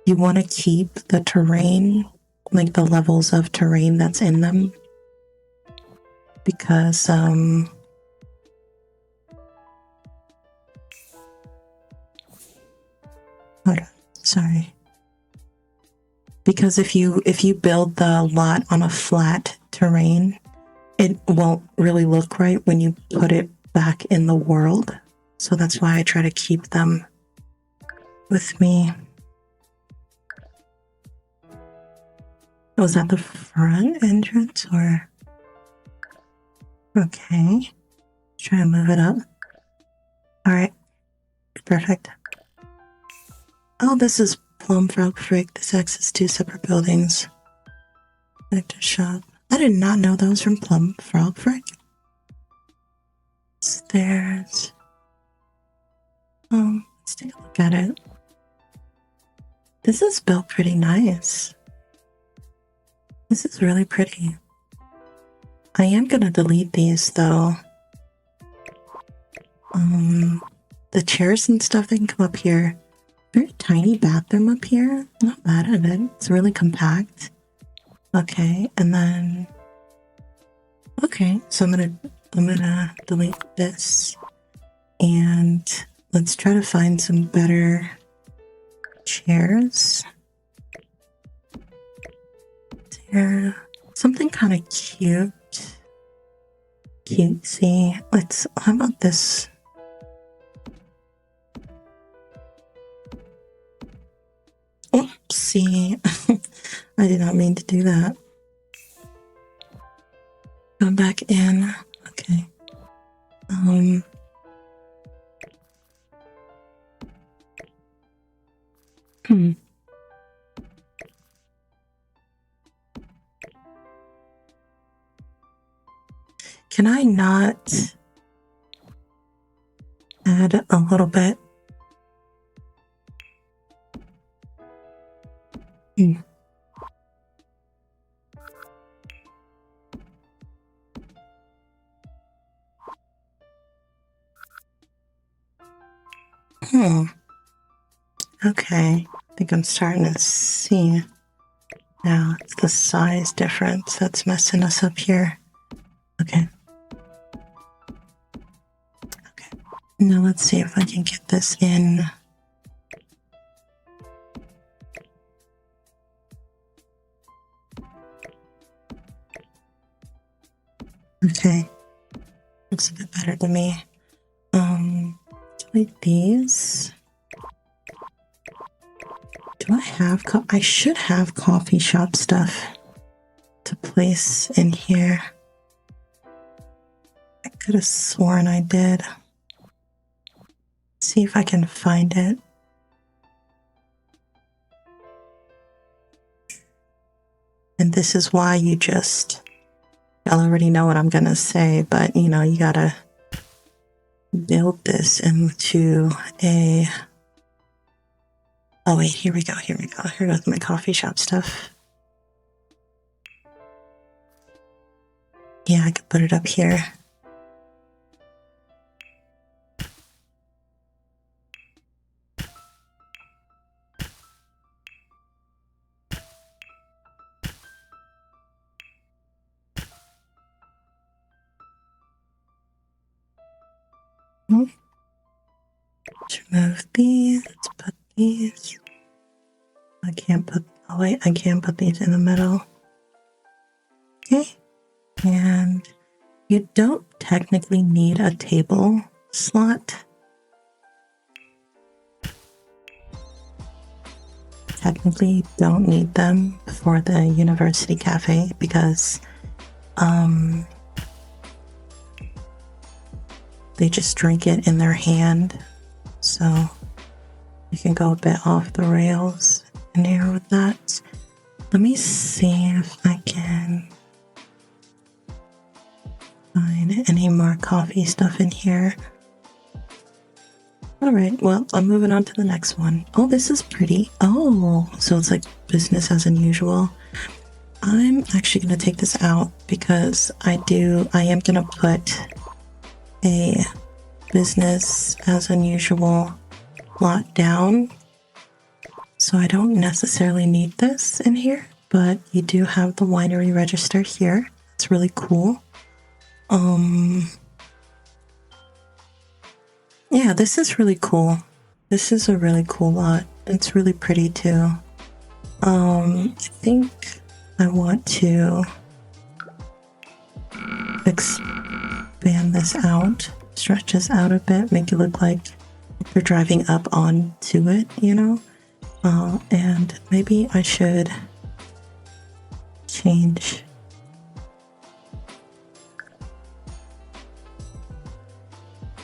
you want to keep the terrain, like the levels of terrain that's in them. Because, hold on, sorry. Because if you build the lot on a flat terrain, it won't really look right when you put it back in the world. So that's why I try to keep them with me. Was that the front entrance or? Okay. Let's try and move it up. All right. Perfect. Oh, this is 𝖈𝖊𝖕𝖕𝖔. This access two separate buildings. Connector shop. I did not know that was from 𝖈𝖊𝖕𝖕𝖔. Stairs. Let's take a look at it. This is built pretty nice. This is really pretty. I am gonna delete these though. The chairs and stuff, they can come up here. Very tiny bathroom up here. Not bad at it. It's really compact. Okay, and then so I'm gonna delete this, and let's try to find some better chairs. There, something kind of cutesy. How about this? Oopsie. I did not mean to do that. Come back in. Okay. Can I not add a little bit? Okay, I think I'm starting to see now. It's the size difference that's messing us up here. Okay. Now let's see if I can get this in. Okay. Looks a bit better to me. Delete these. Do I have I should have coffee shop stuff to place in here. I could have sworn I did. See if I can find it. And this is why y'all already know what I'm gonna say, but you know, you gotta build this into a... Oh wait, here we go. Here goes my coffee shop stuff. Yeah, I could put it up here. Let's remove these. Let's put these. I can't put... Oh wait, I can put these in the middle. Okay. And you don't technically need a table slot. Technically, you don't need them for the university cafe because they just drink it in their hand. So you can go a bit off the rails in here with that. Let me see if I can find any more coffee stuff in here. Alright, well, I'm moving on to the next one. Oh, this is pretty. Oh, so it's like business as unusual. I'm actually going to take this out because I am going to put a business as unusual lot down. So I don't necessarily need this in here, but you do have the winery register here. It's really cool. Yeah, this is really cool. This is a really cool lot. It's really pretty too. I think I want to expand this out, stretch this out a bit, make it look like you're driving up onto it, you know? And maybe I should change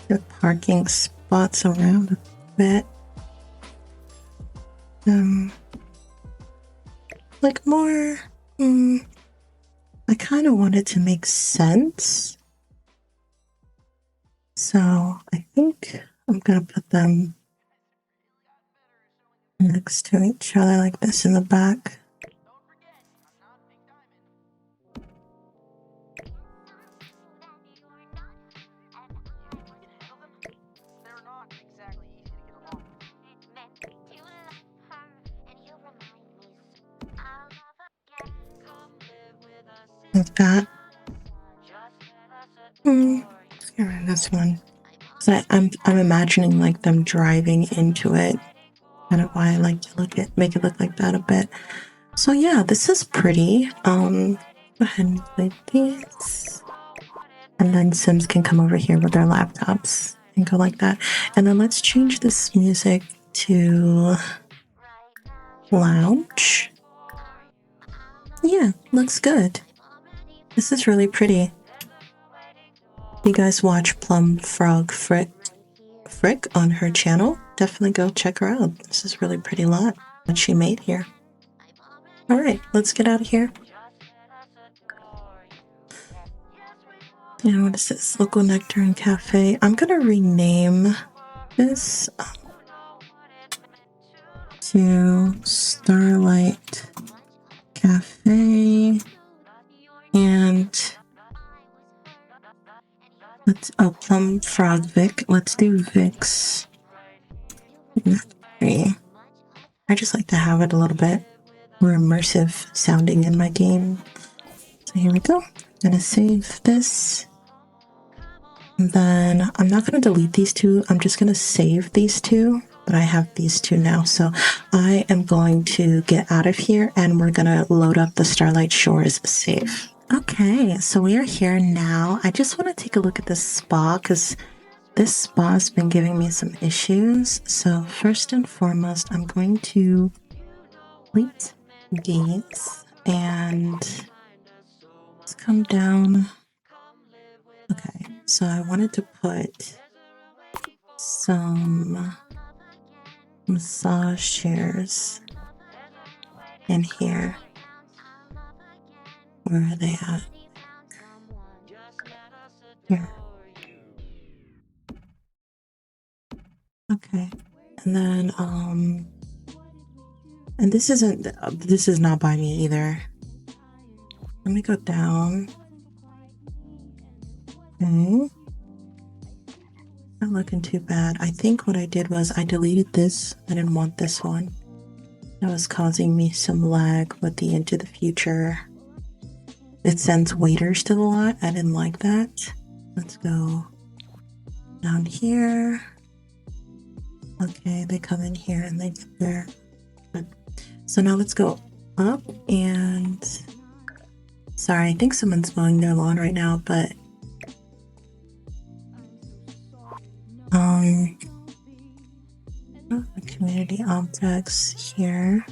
the parking spots around a bit. them like more. I kind of want it to make sense. So I think I'm gonna put them next to each other like this in the back. Like that. Let's get rid of this one. So I'm imagining like them driving into it. Kind of why I like to make it look like that a bit. So yeah, this is pretty. Go ahead and play these. And then Sims can come over here with their laptops and go like that. And then let's change this music to lounge. Yeah, looks good. This is really pretty. If you guys watch 𝖵𝖊𝖓𝖓𝖊𝖈 on her channel, definitely go check her out. This is really pretty lot that she made here. Alright, let's get out of here. And what is this? Local nectar and cafe. I'm gonna rename this to Starlight Cafe. And let's 𝖵𝖊𝖓𝖓𝖊𝖈. Let's do Vix. I just like to have it a little bit more immersive sounding in my game. So here we go. I'm gonna save this. And then I'm not gonna delete these two. I'm just gonna save these two. But I have these two now. So I am going to get out of here and we're gonna load up the Starlight Shores save. Okay, so we are here now. I just want to take a look at this spa because this spa has been giving me some issues. So first and foremost, I'm going to delete these and let's come down. Okay, so I wanted to put some massage chairs in here. Where are they at? Here. Okay. And then, and this is not by me either. Let me go down. Okay. Not looking too bad. I think what I did was I deleted this. I didn't want this one. That was causing me some lag with the Into the Future. It sends waiters to the lot. I didn't like that. Let's go down here. Okay, they come in here and they get there. So now let's go up and... Sorry, I think someone's mowing their lawn right now, but... the community objects here.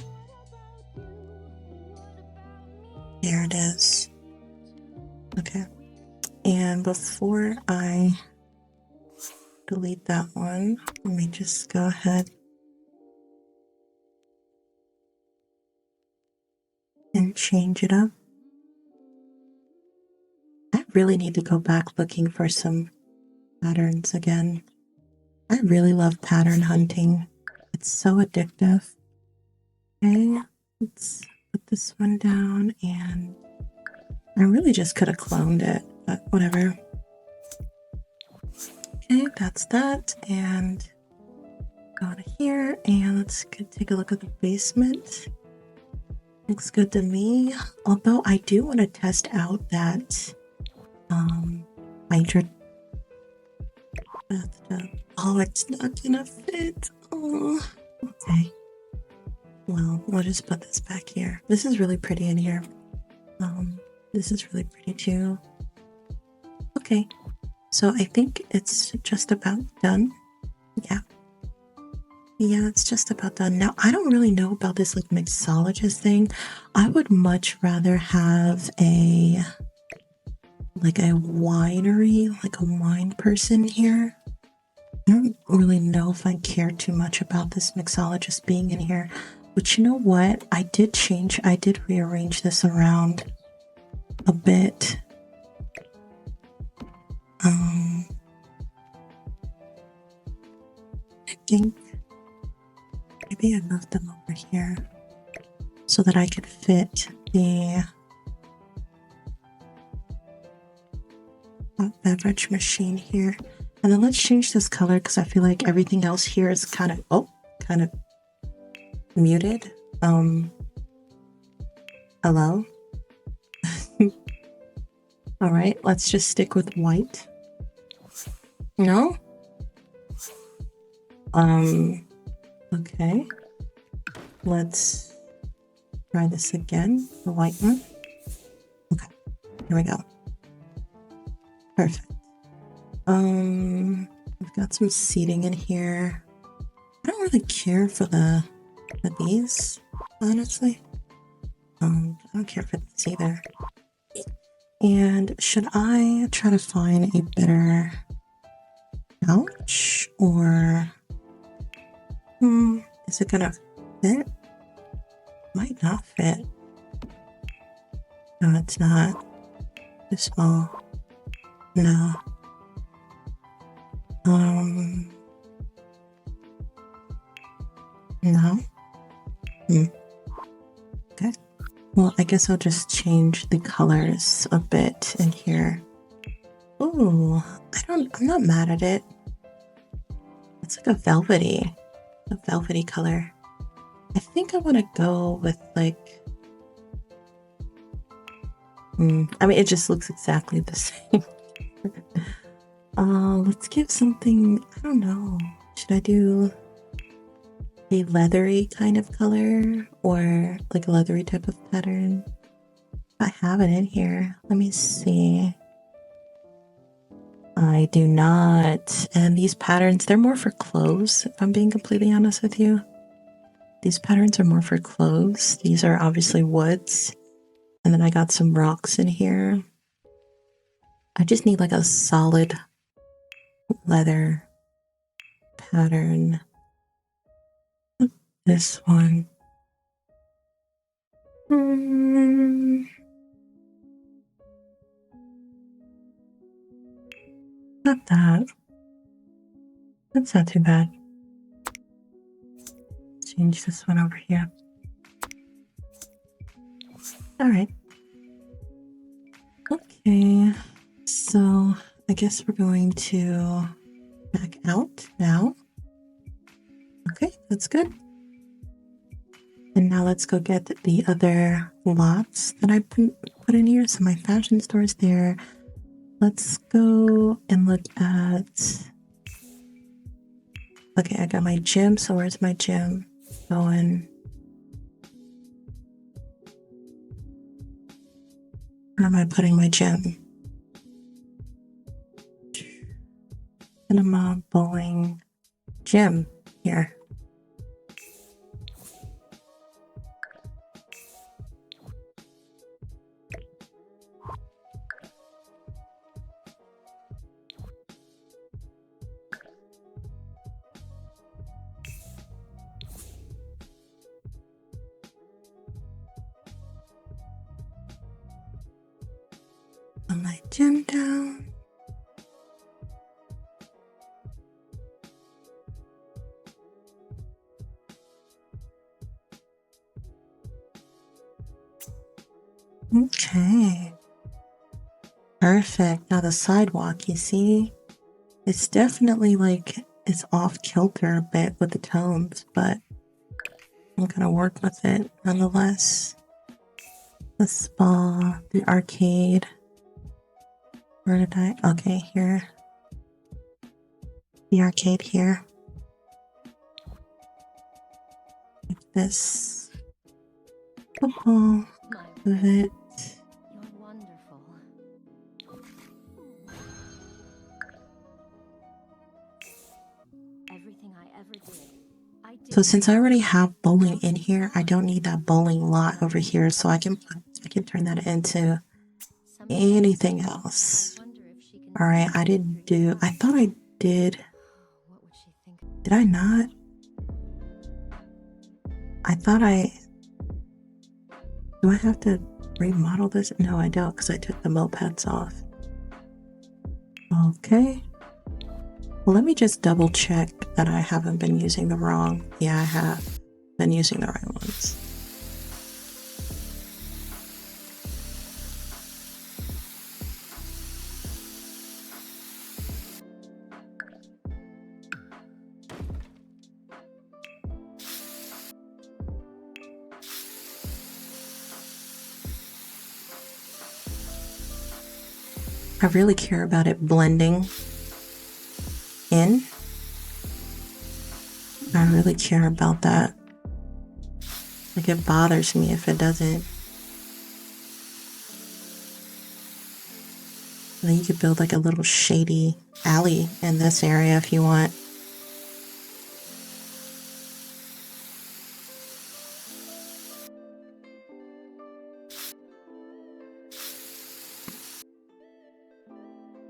There it is. Okay. And before I delete that one, let me just go ahead and change it up. I really need to go back looking for some patterns again. I really love pattern hunting. It's so addictive. Okay, let's put this one down, and I really just could have cloned it, but whatever. Okay, that's that, and go to here, and let's take a look at the basement. Looks good to me, although I do want to test out that 𝖈𝖑𝖬𝖐 bathtub. Oh, it's not gonna fit. Oh, okay. Well, we'll just put this back here. This is really pretty in here. This is really pretty too. Okay, so I think it's just about done. Yeah. Yeah, it's just about done. Now, I don't really know about this like mixologist thing. I would much rather have a winery, like a wine person here. I don't really know if I care too much about this mixologist being in here, But you know what? I did rearrange this around a bit. I think maybe I moved them over here so that I could fit the hot beverage machine here. And then let's change this color because I feel like everything else here is kind of muted. Hello? All right, let's just stick with white. No? Okay. Let's try this again, the white one. Okay, here we go. Perfect. We've got some seating in here. I don't really care for these, honestly. I don't care for this either. And should I try to find a better couch, or is it gonna fit? Might not fit. No, it's not. Too small. No. No. Okay. Well, I guess I'll just change the colors a bit in here. Ooh, I'm not mad at it. It's like a velvety color. I think I want to go with like, I mean, it just looks exactly the same. Let's give something, I don't know. Should I do a leathery kind of color or like a leathery type of pattern? I have it in here. Let me see. I do not. And these patterns, they're more for clothes, if I'm being completely honest with you. These patterns are more for clothes. These are obviously woods. And then I got some rocks in here. I just need like a solid leather pattern. This one. Not that. That's not too bad. Change this one over here. All right. Okay. So I guess we're going to back out now. Okay, that's good. And now let's go get the other lots that I put in here. So my fashion store is there. Let's go and look at... Okay, I got my gym. So where's my gym going? Where am I putting my gym? Cinema, bowling, gym here. Put my gym down. Okay. Perfect. Now the sidewalk, you see, it's definitely like it's off kilter a bit with the tones, but I'm gonna work with it nonetheless. The spa, the arcade. Where did I? Okay, here. The arcade here. Like this. Oh, of it. You're wonderful. Everything I ever did, So since I already have bowling in here, I don't need that bowling lot over here, so I can turn that into anything else. All right, I thought I did. What would she think? Did I not? I thought do I have to remodel this? No, I don't, because I took the mopeds off. Okay. Well, let me just double check that I haven't been using the wrong. Yeah, I have been using the right ones. I really care about it blending in. I really care about that. Like, it bothers me if it doesn't. And then you could build like a little shady alley in this area if you want.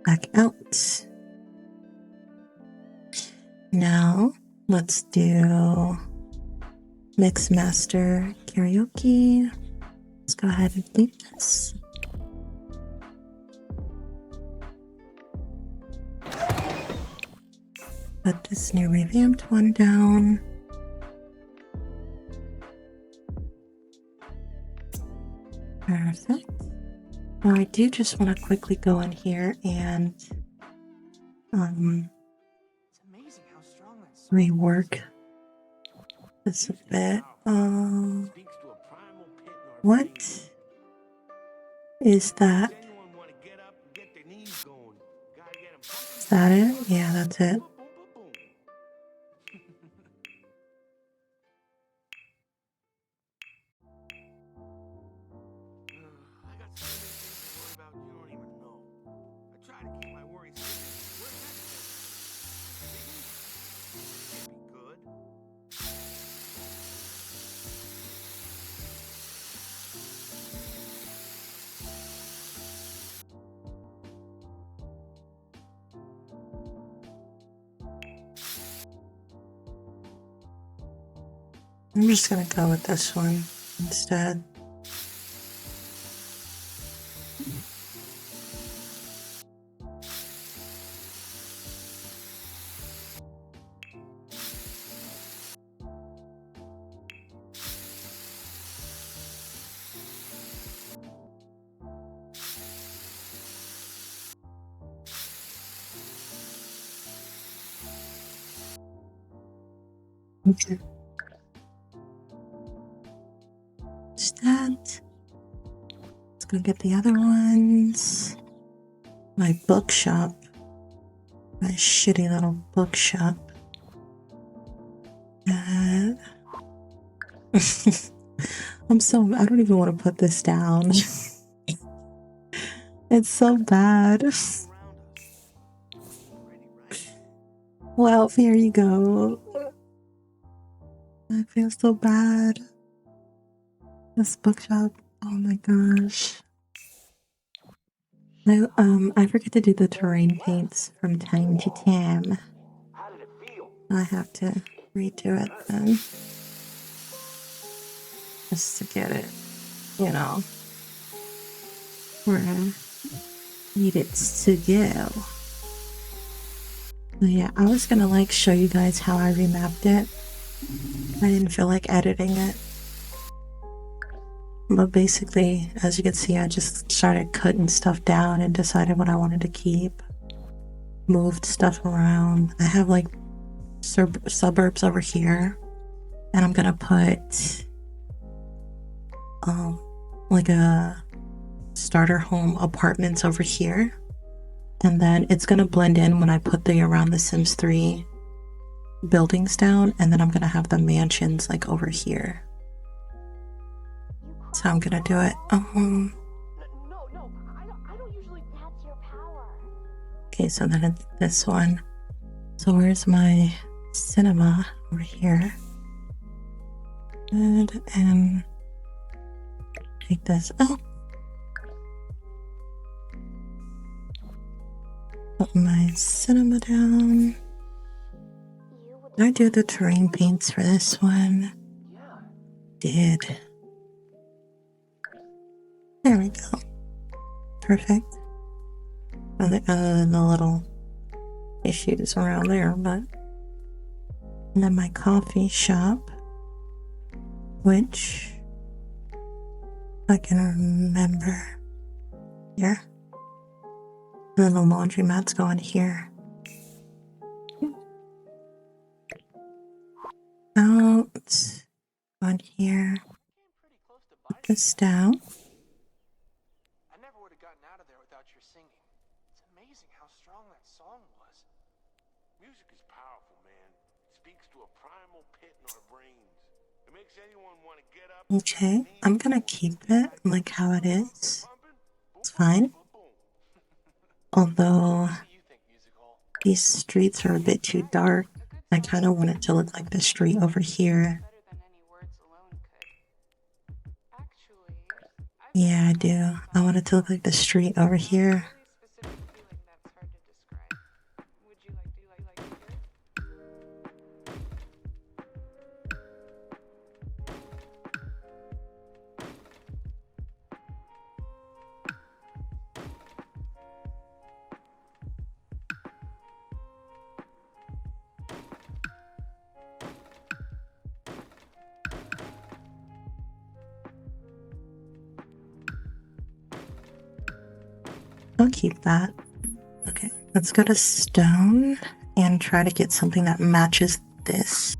Back out. Now let's do Mix Master Karaoke. Let's go ahead and leave this. Put this new revamped one down. Perfect. Now I do just want to quickly go in here and rework this a bit. What is that? Is that it? Yeah, that's it. I'm just gonna go with this one instead. Okay. That. Let's go get the other ones. My bookshop. My shitty little bookshop. I don't even want to put this down. It's so bad. Well, here you go. I feel so bad. This bookshop. Oh my gosh. I forget to do the terrain paints from time to time. I have to redo it then. Just to get it, you know, where I need it to go. So yeah, I was gonna like show you guys how I remapped it. I didn't feel like editing it. But basically, as you can see, I just started cutting stuff down and decided what I wanted to keep. Moved stuff around. I have like suburbs over here, and I'm gonna put like a starter home apartments over here, and then it's gonna blend in when I put the around the Sims 3 buildings down, and then I'm gonna have the mansions like over here. That's how I'm gonna do it. No, I don't usually that's your power. Okay, so then it's this one. So where's my cinema over here? Good, and take this out. Put my cinema down. Did I do the terrain paints for this one? Yeah. did. There we go. Perfect. Other than the little issues around there, but. And then my coffee shop, which I can remember here. And then the laundromat's going here. Out on here. Put this down. I never would have gotten out of there without your singing. It's amazing how strong that song was. Music is powerful, man. It speaks to a primal pit in our brains. It makes anyone want to get up. Okay, I'm gonna keep it like how it is. It's fine. Although these streets are a bit too dark. I kind of want it to look like the street over here. Yeah, I do. I want it to look like the street over here. I'll keep that. Okay, let's go to stone and try to get something that matches this.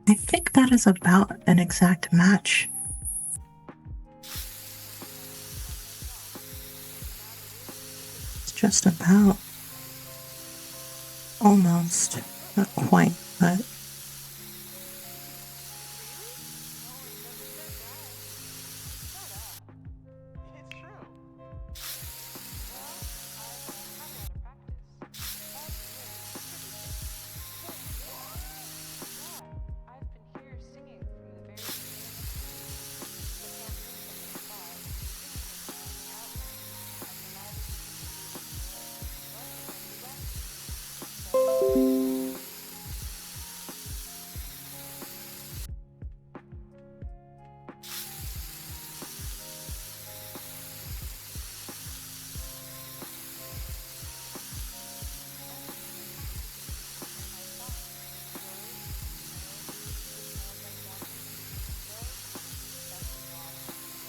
I think that is about an exact match. It's just about. Almost. Not quite, but.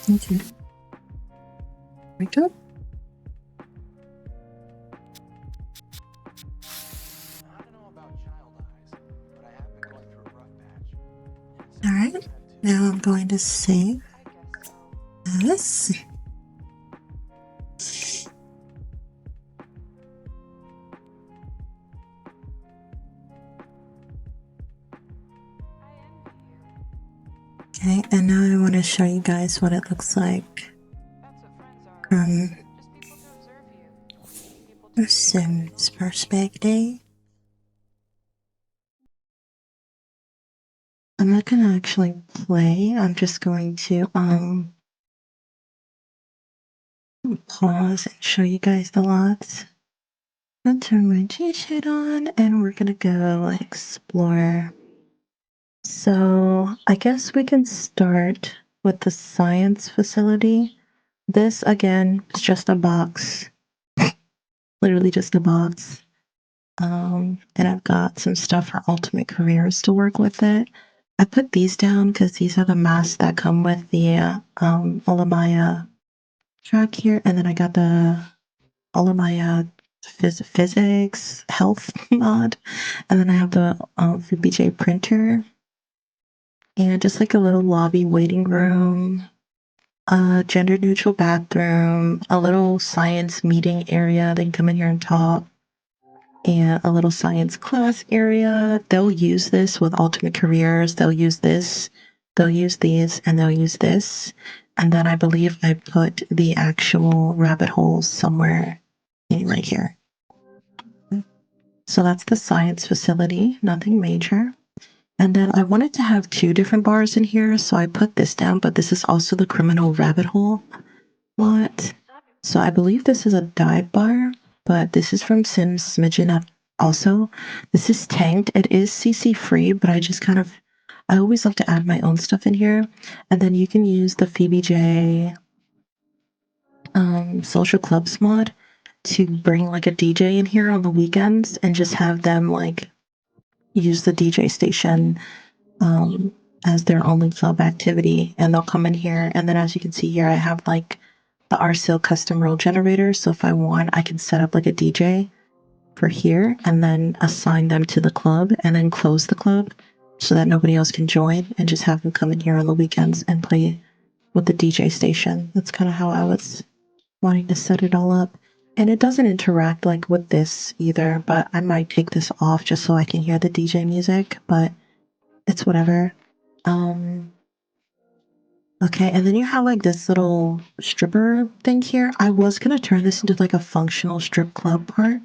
Okay. Wake up. Alright, now I'm going to save this. Okay, and now I want to show you guys what it looks like from the Sims perspective. I'm not gonna actually play, I'm just going to pause and show you guys the lots. I'll turn my G-shade on and we're gonna go explore. So I guess we can start with the science facility. This again is just a box. Literally just a box. And I've got some stuff for ultimate careers to work with it. I put these down because these are the masks that come with the 𝖕𝖊𝖕𝖊𝖕 track here, and then I got the 𝖕𝖊𝖕𝖊𝖕𝖕𝖔 health mod, and then I have the VBJ printer, and just like a little lobby waiting room, a gender neutral bathroom, a little science meeting area. They can come in here and talk. And a little science class area. They'll use this with alternate careers. They'll use this, they'll use these, and they'll use this. And then I believe I put the actual rabbit holes somewhere right here. So that's the science facility, nothing major. And then I wanted to have 2 different bars in here, so I put this down, but this is also the criminal rabbit hole lot. So I believe this is a dive bar, but this is from 𝖭𝑚𝑠 𝐵𝑔𝑚𝑔𝑚𝑔𝑚 also. This is tanked. It is CC free, but I always love to add my own stuff in here. And then you can use the 𝖕𝖕𝖕 social clubs mod to bring like a DJ in here on the weekends and just have them like use the DJ station as their only club activity, and they'll come in here. And then as you can see here, I have like the 𝖈𝖊𝖕 custom role generator. So if I want, I can set up like a DJ for here and then assign them to the club and then close the club so that nobody else can join, and just have them come in here on the weekends and play with the DJ station. That's kind of how I was wanting to set it all up. And it doesn't interact like with this either, but I might take this off just so I can hear the DJ music, but it's whatever. Okay, and then you have like this little stripper thing here. I was gonna turn this into like a functional strip club part,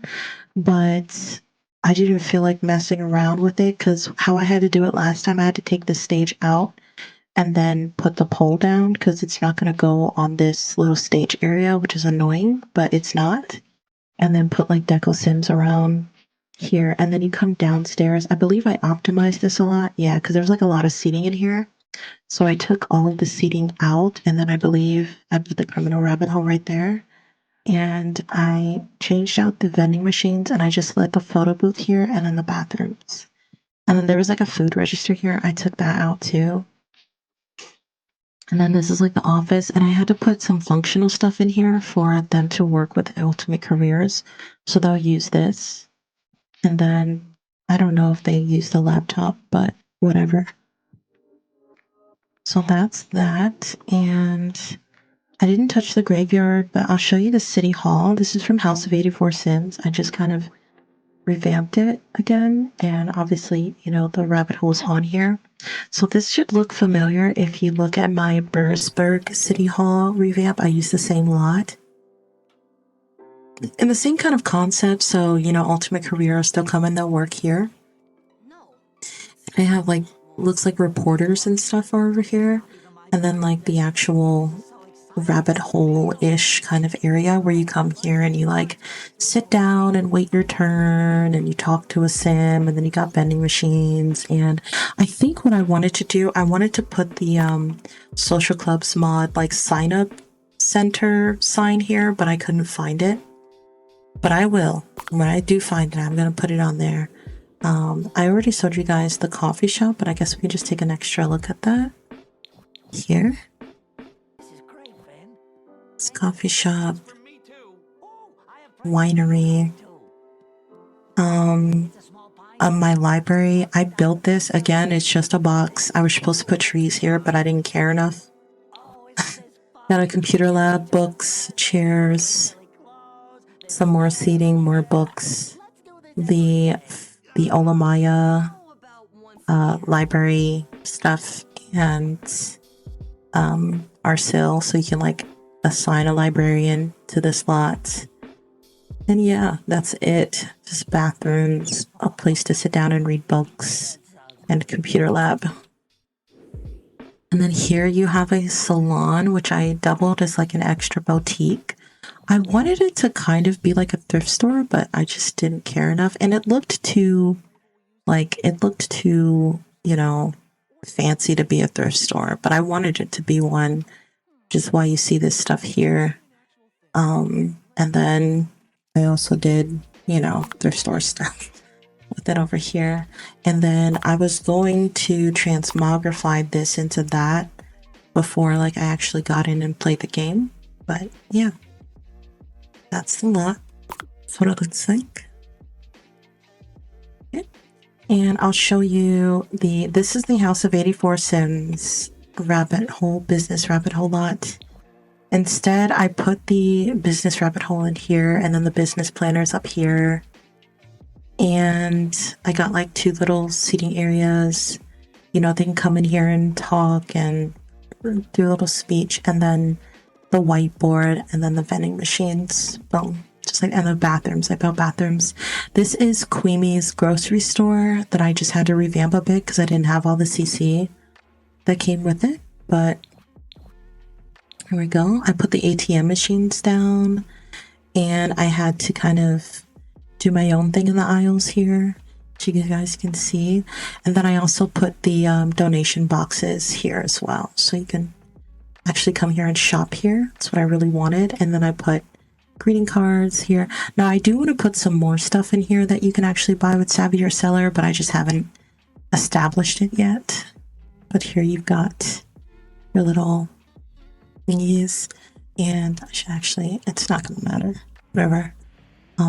but I didn't feel like messing around with it because how I had to do it last time, I had to take the stage out and then put the pole down because it's not gonna go on this little stage area, which is annoying, but it's not. And then put like deco sims around here, and then you come downstairs. I believe I optimized this a lot, yeah, because there's like a lot of seating in here. So I took all of the seating out, and then I believe I put the criminal rabbit hole right there. And I changed out the vending machines, and I just let the photo booth here and then the bathrooms. And then there was like a food register here. I took that out too. And then this is like the office, and I had to put some functional stuff in here for them to work with 𝖚𝖇𝖔𝖐𝑎𝑟s. So they'll use this. And then I don't know if they use the laptop, but whatever. So that's that. And I didn't touch the graveyard, but I'll show you the city hall. This is from 𝖆𝖇𝖕𝖊𝖓𝖓. I just kind of revamped it again. And obviously, you know, the rabbit hole is on here. So this should look familiar if you look at my Burrsburg City Hall revamp. I use the same lot. And the same kind of concept. So, you know, 𝖚𝖇𝖕𝖓𝖓𝖓 still come and they'll work here. I have like, looks like reporters and stuff over here. And then like the actual rabbit hole-ish kind of area where you come here and you like sit down and wait your turn and you talk to a sim, and then you got vending machines. And I think what I wanted to do, I wanted to put the social clubs mod like sign up center sign here, but I couldn't find it. But I will. When I do find it, I'm gonna put it on there. I already showed you guys the coffee shop, but I guess we can just take an extra look at that here. This coffee shop, winery, my library. I built this again. It's just a box. I was supposed to put trees here, but I didn't care enough. Got a computer lab, books, chairs, some more seating, more books. The 𝖚𝖚𝖕𝖕𝖊𝖓𝖓 library stuff, and 𝖈𝖊𝖕𝖓𝖓, so you can like assign a librarian to this lot. And yeah, that's it. Just bathrooms, a place to sit down and read books, and a computer lab. And then here you have a salon, which I doubled as like an extra boutique. I wanted it to kind of be like a thrift store, but I just didn't care enough. And it looked too, you know, fancy to be a thrift store, but I wanted it to be one, which is why you see this stuff here. And then I also did, you know, thrift store stuff with it over here. And then I was going to transmogrify this into that before like I actually got in and played the game. But yeah, that's the lot. That's what it looks like. Okay. And I'll show you this is the House of 84 Sims rabbit hole, business rabbit hole lot. Instead, I put the business rabbit hole in here, and then the business planners up here. And I got like 2 little seating areas. You know, they can come in here and talk and do a little speech, and then the whiteboard, and then the vending machines. Boom. Just like, and the bathrooms. I built bathrooms. This is 𝖘𝖚𝖕𝖕𝖓𝖓 grocery store that I just had to revamp a bit because I didn't have all the CC that came with it. But here we go. I put the ATM machines down, and I had to kind of do my own thing in the aisles here, so you guys can see. And then I also put the donation boxes here as well, so you can actually come here and shop here. That's what I really wanted. And then I put greeting cards here. Now I do want to put some more stuff in here that you can actually buy with 𝖕𝖕𝖊𝖕𝖕, but I just haven't established it yet. But here you've got your little thingies, and I should actually, it's not gonna matter, whatever.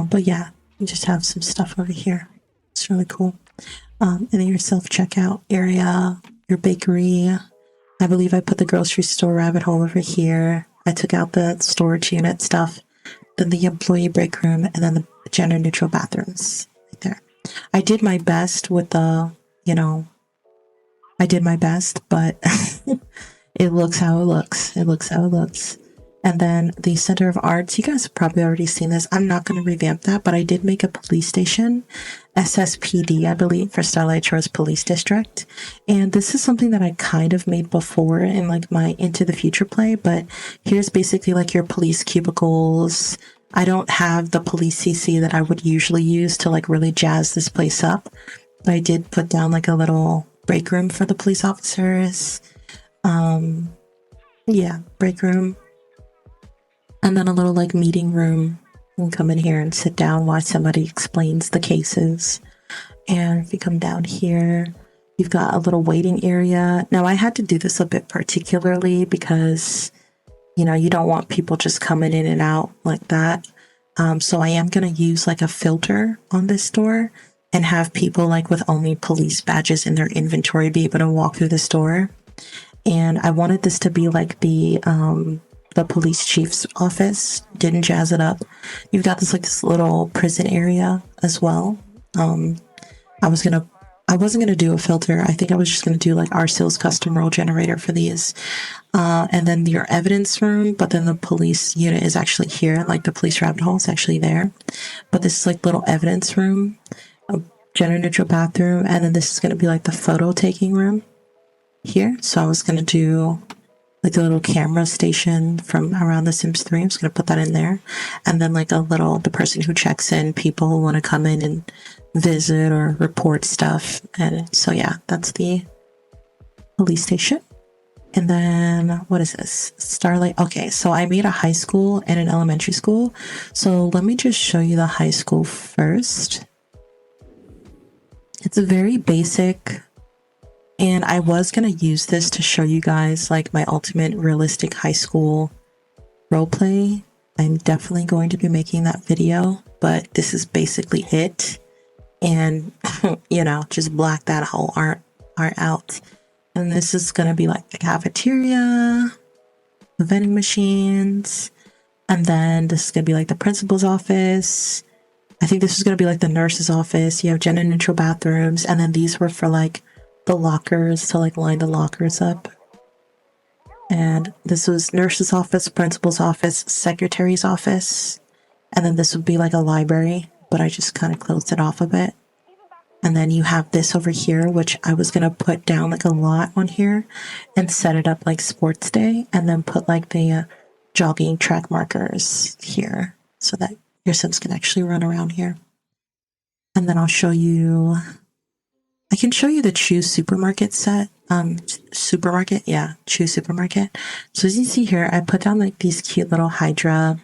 But yeah, you just have some stuff over here. It's really cool. And then your self-checkout area, your bakery. I believe I put the grocery store rabbit hole over here. I took out the storage unit stuff, then the employee break room, and then the gender neutral bathrooms right there. I did my best with the, you know, I did my best, but it looks how it looks. It looks how it looks. And then the Center of Arts, you guys have probably already seen this. I'm not going to revamp that, but I did make a police station, SSPD, I believe, for Starlight Shore's police district. And this is something that I kind of made before in like my Into the Future play, but here's basically like your police cubicles. I don't have the police CC that I would usually use to like really jazz this place up, but I did put down like a little break room for the police officers. Yeah, break room. And then a little like meeting room. You can come in here and sit down while somebody explains the cases. And if you come down here, you've got a little waiting area. Now I had to do this a bit particularly because, you know, you don't want people just coming in and out like that. So I am going to use like a filter on this door and have people like with only police badges in their inventory be able to walk through the store. And I wanted this to be like the police chief's office. Didn't jazz it up. You've got this little prison area as well. I wasn't gonna do a filter. I think I was just gonna do like our sales custom role generator for these. And then your evidence room, but then the police unit is actually here, like the police rabbit hole is actually there. But this is like little evidence room, a gender neutral bathroom, and then this is gonna be like the photo taking room here. So I was gonna do like a little camera station from around The Sims 3. I'm just going to put that in there. And then like the person who checks in, people who want to come in and visit or report stuff. And so yeah, that's the police station. And then what is this? Starlight. Okay, so I made a high school and an elementary school. So let me just show you the high school first. It's a very basic, and I was going to use this to show you guys like my ultimate realistic high school roleplay. I'm definitely going to be making that video, but this is basically it. And, you know, just black that whole art out. And this is going to be like the cafeteria, the vending machines, and then this is going to be like the principal's office. I think this is going to be like the nurse's office. You have gender neutral bathrooms, and then these were for like the lockers to like line the lockers up. And this was nurse's office, principal's office, secretary's office, and then this would be like a library, but I just kind of closed it off a bit. And then you have this over here, which I was going to put down like a lot on here and set it up like sports day, and then put like the jogging track markers here so that your Sims can actually run around here. And then I'll show you, I can show you the Choose Supermarket set. Supermarket, yeah, Choose Supermarket. So as you see here, I put down like these cute little Hydra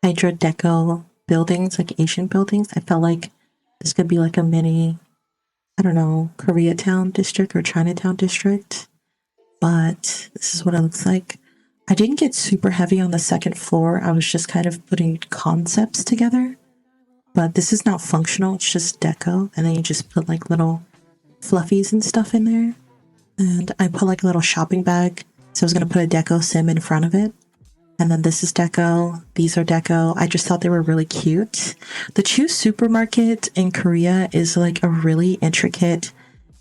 deco buildings, like Asian buildings. I felt like this could be like a mini, I don't know, Koreatown district or Chinatown district. But this is what it looks like. I didn't get super heavy on the second floor. I was just kind of putting concepts together. But this is not functional, it's just deco. And then you just put like little fluffies and stuff in there. And I put like a little shopping bag. So I was going to put a deco sim in front of it. And then this is deco. These are deco. I just thought they were really cute. The Choose Supermarket in Korea is like a really intricate,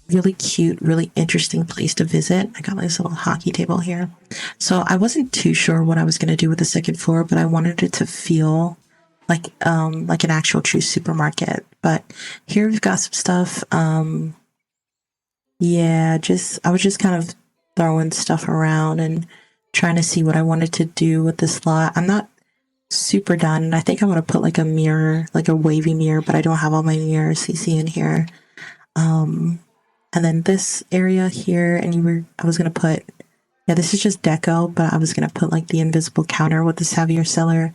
really cute, really interesting place to visit. I got this little hockey table here. So I wasn't too sure what I was going to do with the second floor, but I wanted it to feel like an actual Choose Supermarket. But here we've got some stuff. Yeah, I was just kind of throwing stuff around and trying to see what I wanted to do with this lot. I'm not super done. I think I want to put like a mirror, like a wavy mirror, but I don't have all my mirrors you see in here. And then this area here, and I was gonna put, yeah, this is just deco, but I was gonna put like the invisible counter with the Savvier Seller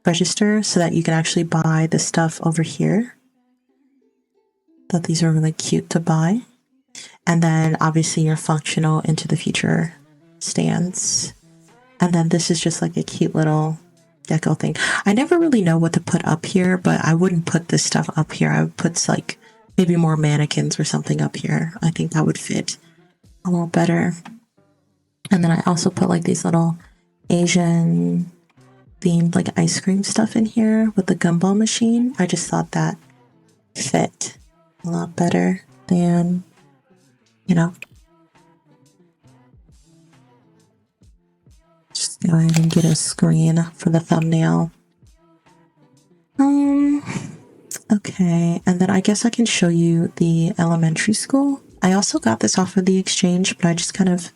register so that you can actually buy the stuff over here. Thought these are really cute to buy. And then obviously your functional into the future stands. And then this is just like a cute little deco thing. I never really know what to put up here, but I wouldn't put this stuff up here. I would put like maybe more mannequins or something up here. I think that would fit a little better. And then I also put like these little Asian themed like ice cream stuff in here with the gumball machine. I just thought that fit a lot better than, you know. Just go ahead and get a screen for the thumbnail. Okay, and then I guess I can show you the elementary school. I also got this off of the exchange, but I just kind of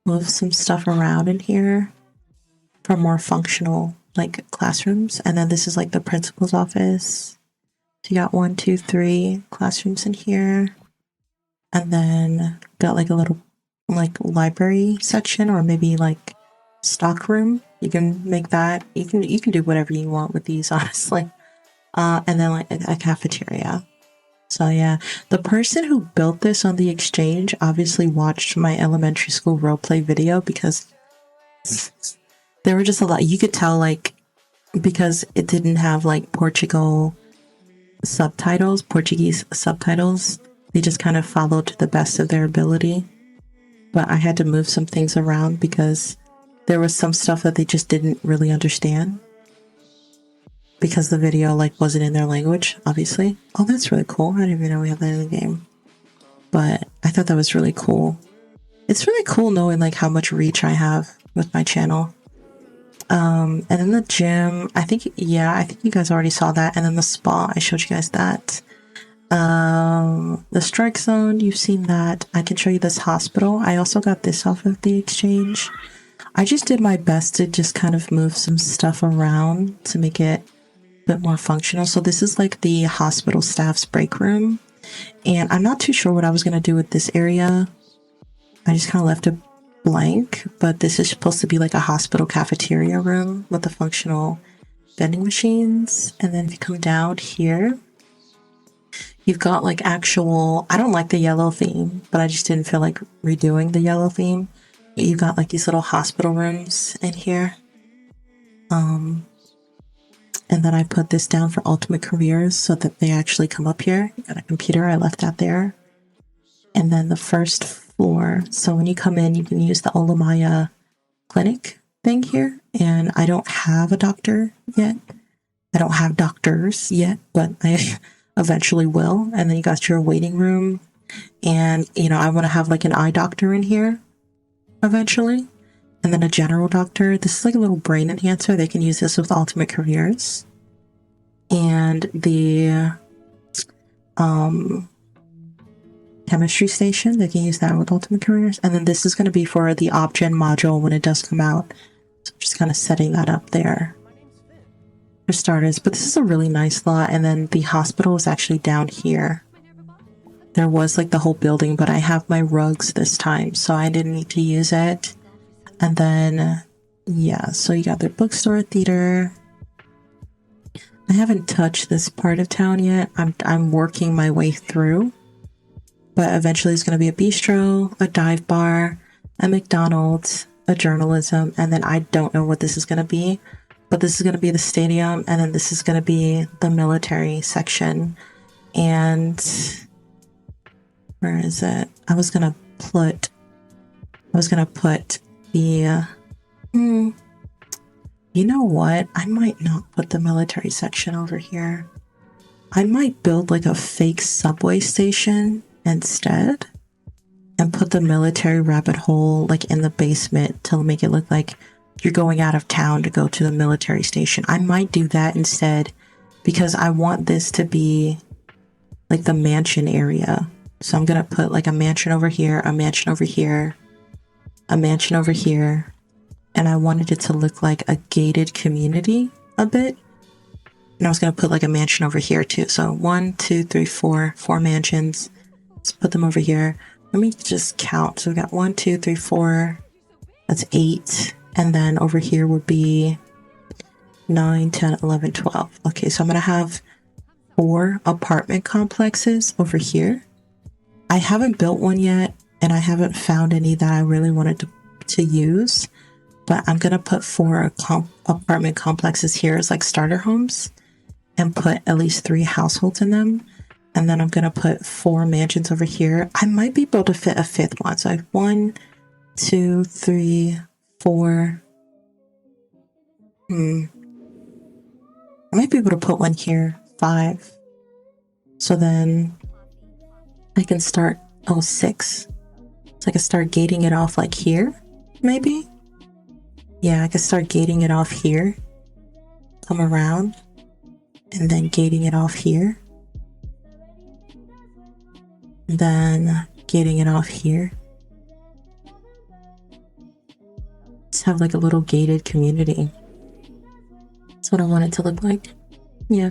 moved some stuff around in here for more functional like classrooms. And then this is like the principal's office. So you got 1, 2, 3 classrooms in here. And then got like a little like library section, or maybe like stock room. You can make that. You can do whatever you want with these, honestly. And then like a cafeteria. So yeah, the person who built this on the exchange obviously watched my elementary school roleplay video, because there were just a lot. You could tell, like, because it didn't have like Portuguese subtitles, they just kind of followed to the best of their ability. But I had to move some things around because there was some stuff that they just didn't really understand, because the video like wasn't in their language, obviously. Oh, that's really cool. I didn't even know we had that in the game. But I thought that was really cool. It's really cool knowing like how much reach I have with my channel. And then the gym, I think you guys already saw that. And then the spa, I showed you guys that. The strike zone, you've seen that. I can show you this hospital. I also got this off of the exchange. I just did my best to just kind of move some stuff around to make it bit more functional. So this is like the hospital staff's break room, and I'm not too sure what I was going to do with this area. I just kind of left it blank, but this is supposed to be like a hospital cafeteria room with the functional vending machines. And then if you come down here, you've got like actual, I don't like the yellow theme, but I just didn't feel like redoing the yellow theme. You've got like these little hospital rooms in here. And then I put this down for ultimate careers so that they actually come up here. You got a computer, I left that there. And then the first floor. So when you come in, you can use the 𝖕𝖐𝖕𝖊𝖕𝖕 clinic thing here. And I don't have a doctor yet. I don't have doctors yet, but I eventually will. And then you got your waiting room. And, you know, I want to have like an eye doctor in here eventually. And then a general doctor. This is like a little brain enhancer. They can use this with ultimate careers. And the chemistry station, they can use that with ultimate careers. And then this is going to be for the OpGen module when it does come out. So I'm just kind of setting that up there for starters. But this is a really nice lot. And then the hospital is actually down here. There was like the whole building, but I have my rugs this time, so I didn't need to use it. And then, yeah, so you got their bookstore, theater. I haven't touched this part of town yet. I'm working my way through. But eventually it's going to be a bistro, a dive bar, a McDonald's, a journalism, and then I don't know what this is going to be. But this is going to be the stadium, and then this is going to be the military section. And where is it? I was going to put the, you know what? I might not put the military section over here. I might build like a fake subway station instead and put the military rabbit hole like in the basement to make it look like you're going out of town to go to the military station. I might do that instead because I want this to be like the mansion area. So I'm going to put like a mansion over here, a mansion over here, a mansion over here, and I wanted it to look like a gated community a bit. And I was going to put like a mansion over here too. So 1, 2, 3, 4 mansions. Let's put them over here. Let me just count. So we got 1, 2, 3, 4. That's 8. And then over here would be 9, 10, 11, 12. Okay, so I'm going to have 4 apartment complexes over here. I haven't built one yet, and I haven't found any that I really wanted to use, but I'm going to put 4 apartment complexes here as like starter homes and put at least 3 households in them. And then I'm going to put 4 mansions over here. I might be able to fit a 5th one. So I have 1, 2, 3, 4. I might be able to put one here, 5. So then I can start, 6. So I can start gating it off like here, maybe? Yeah, I can start gating it off here. Come around. And then gating it off here. And then gating it off here. Just have like a little gated community. That's what I want it to look like. Yeah.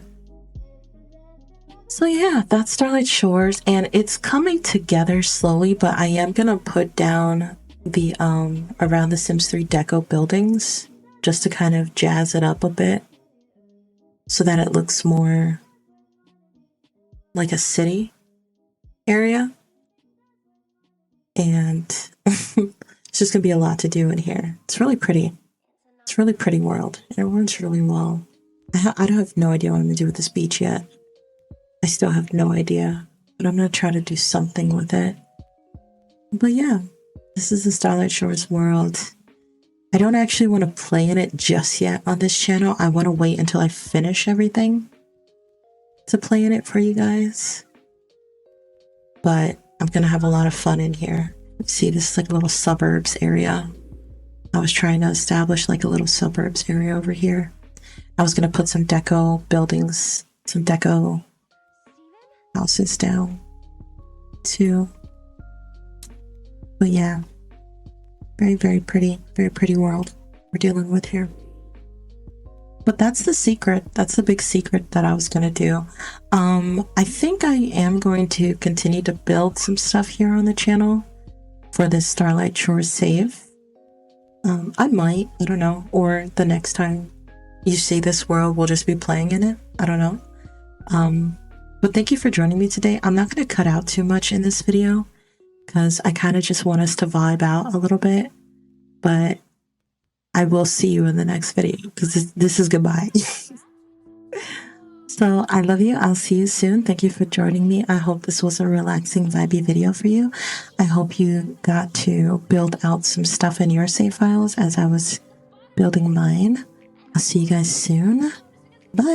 So yeah, that's Starlight Shores, and it's coming together slowly, but I am gonna put down the around the Sims 3 deco buildings just to kind of jazz it up a bit so that it looks more like a city area. And it's just gonna be a lot to do in here. It's really pretty. It's a really pretty world. It runs really well. I don't have no idea what I'm gonna do with this beach yet. I still have no idea, but I'm gonna try to do something with it. But yeah, this is the Starlight Shores world. I don't actually want to play in it just yet on this channel. I want to wait until I finish everything to play in it for you guys. But I'm gonna have a lot of fun in here. See, this is like a little suburbs area. I was trying to establish like a little suburbs area over here. I was gonna put some deco buildings, some deco houses down too. But yeah, very pretty world we're dealing with here. But that's the secret. That's the big secret that I was gonna do. I think I am going to continue to build some stuff here on the channel for this Starlight Shores save. I might, I don't know, or the next time you see this world, we'll just be playing in it. I don't know. But thank you for joining me today. I'm not going to cut out too much in this video because I kind of just want us to vibe out a little bit. But I will see you in the next video because this is goodbye. So I love you. I'll see you soon. Thank you for joining me. I hope this was a relaxing, vibey video for you. I hope you got to build out some stuff in your save files as I was building mine. I'll see you guys soon. Bye.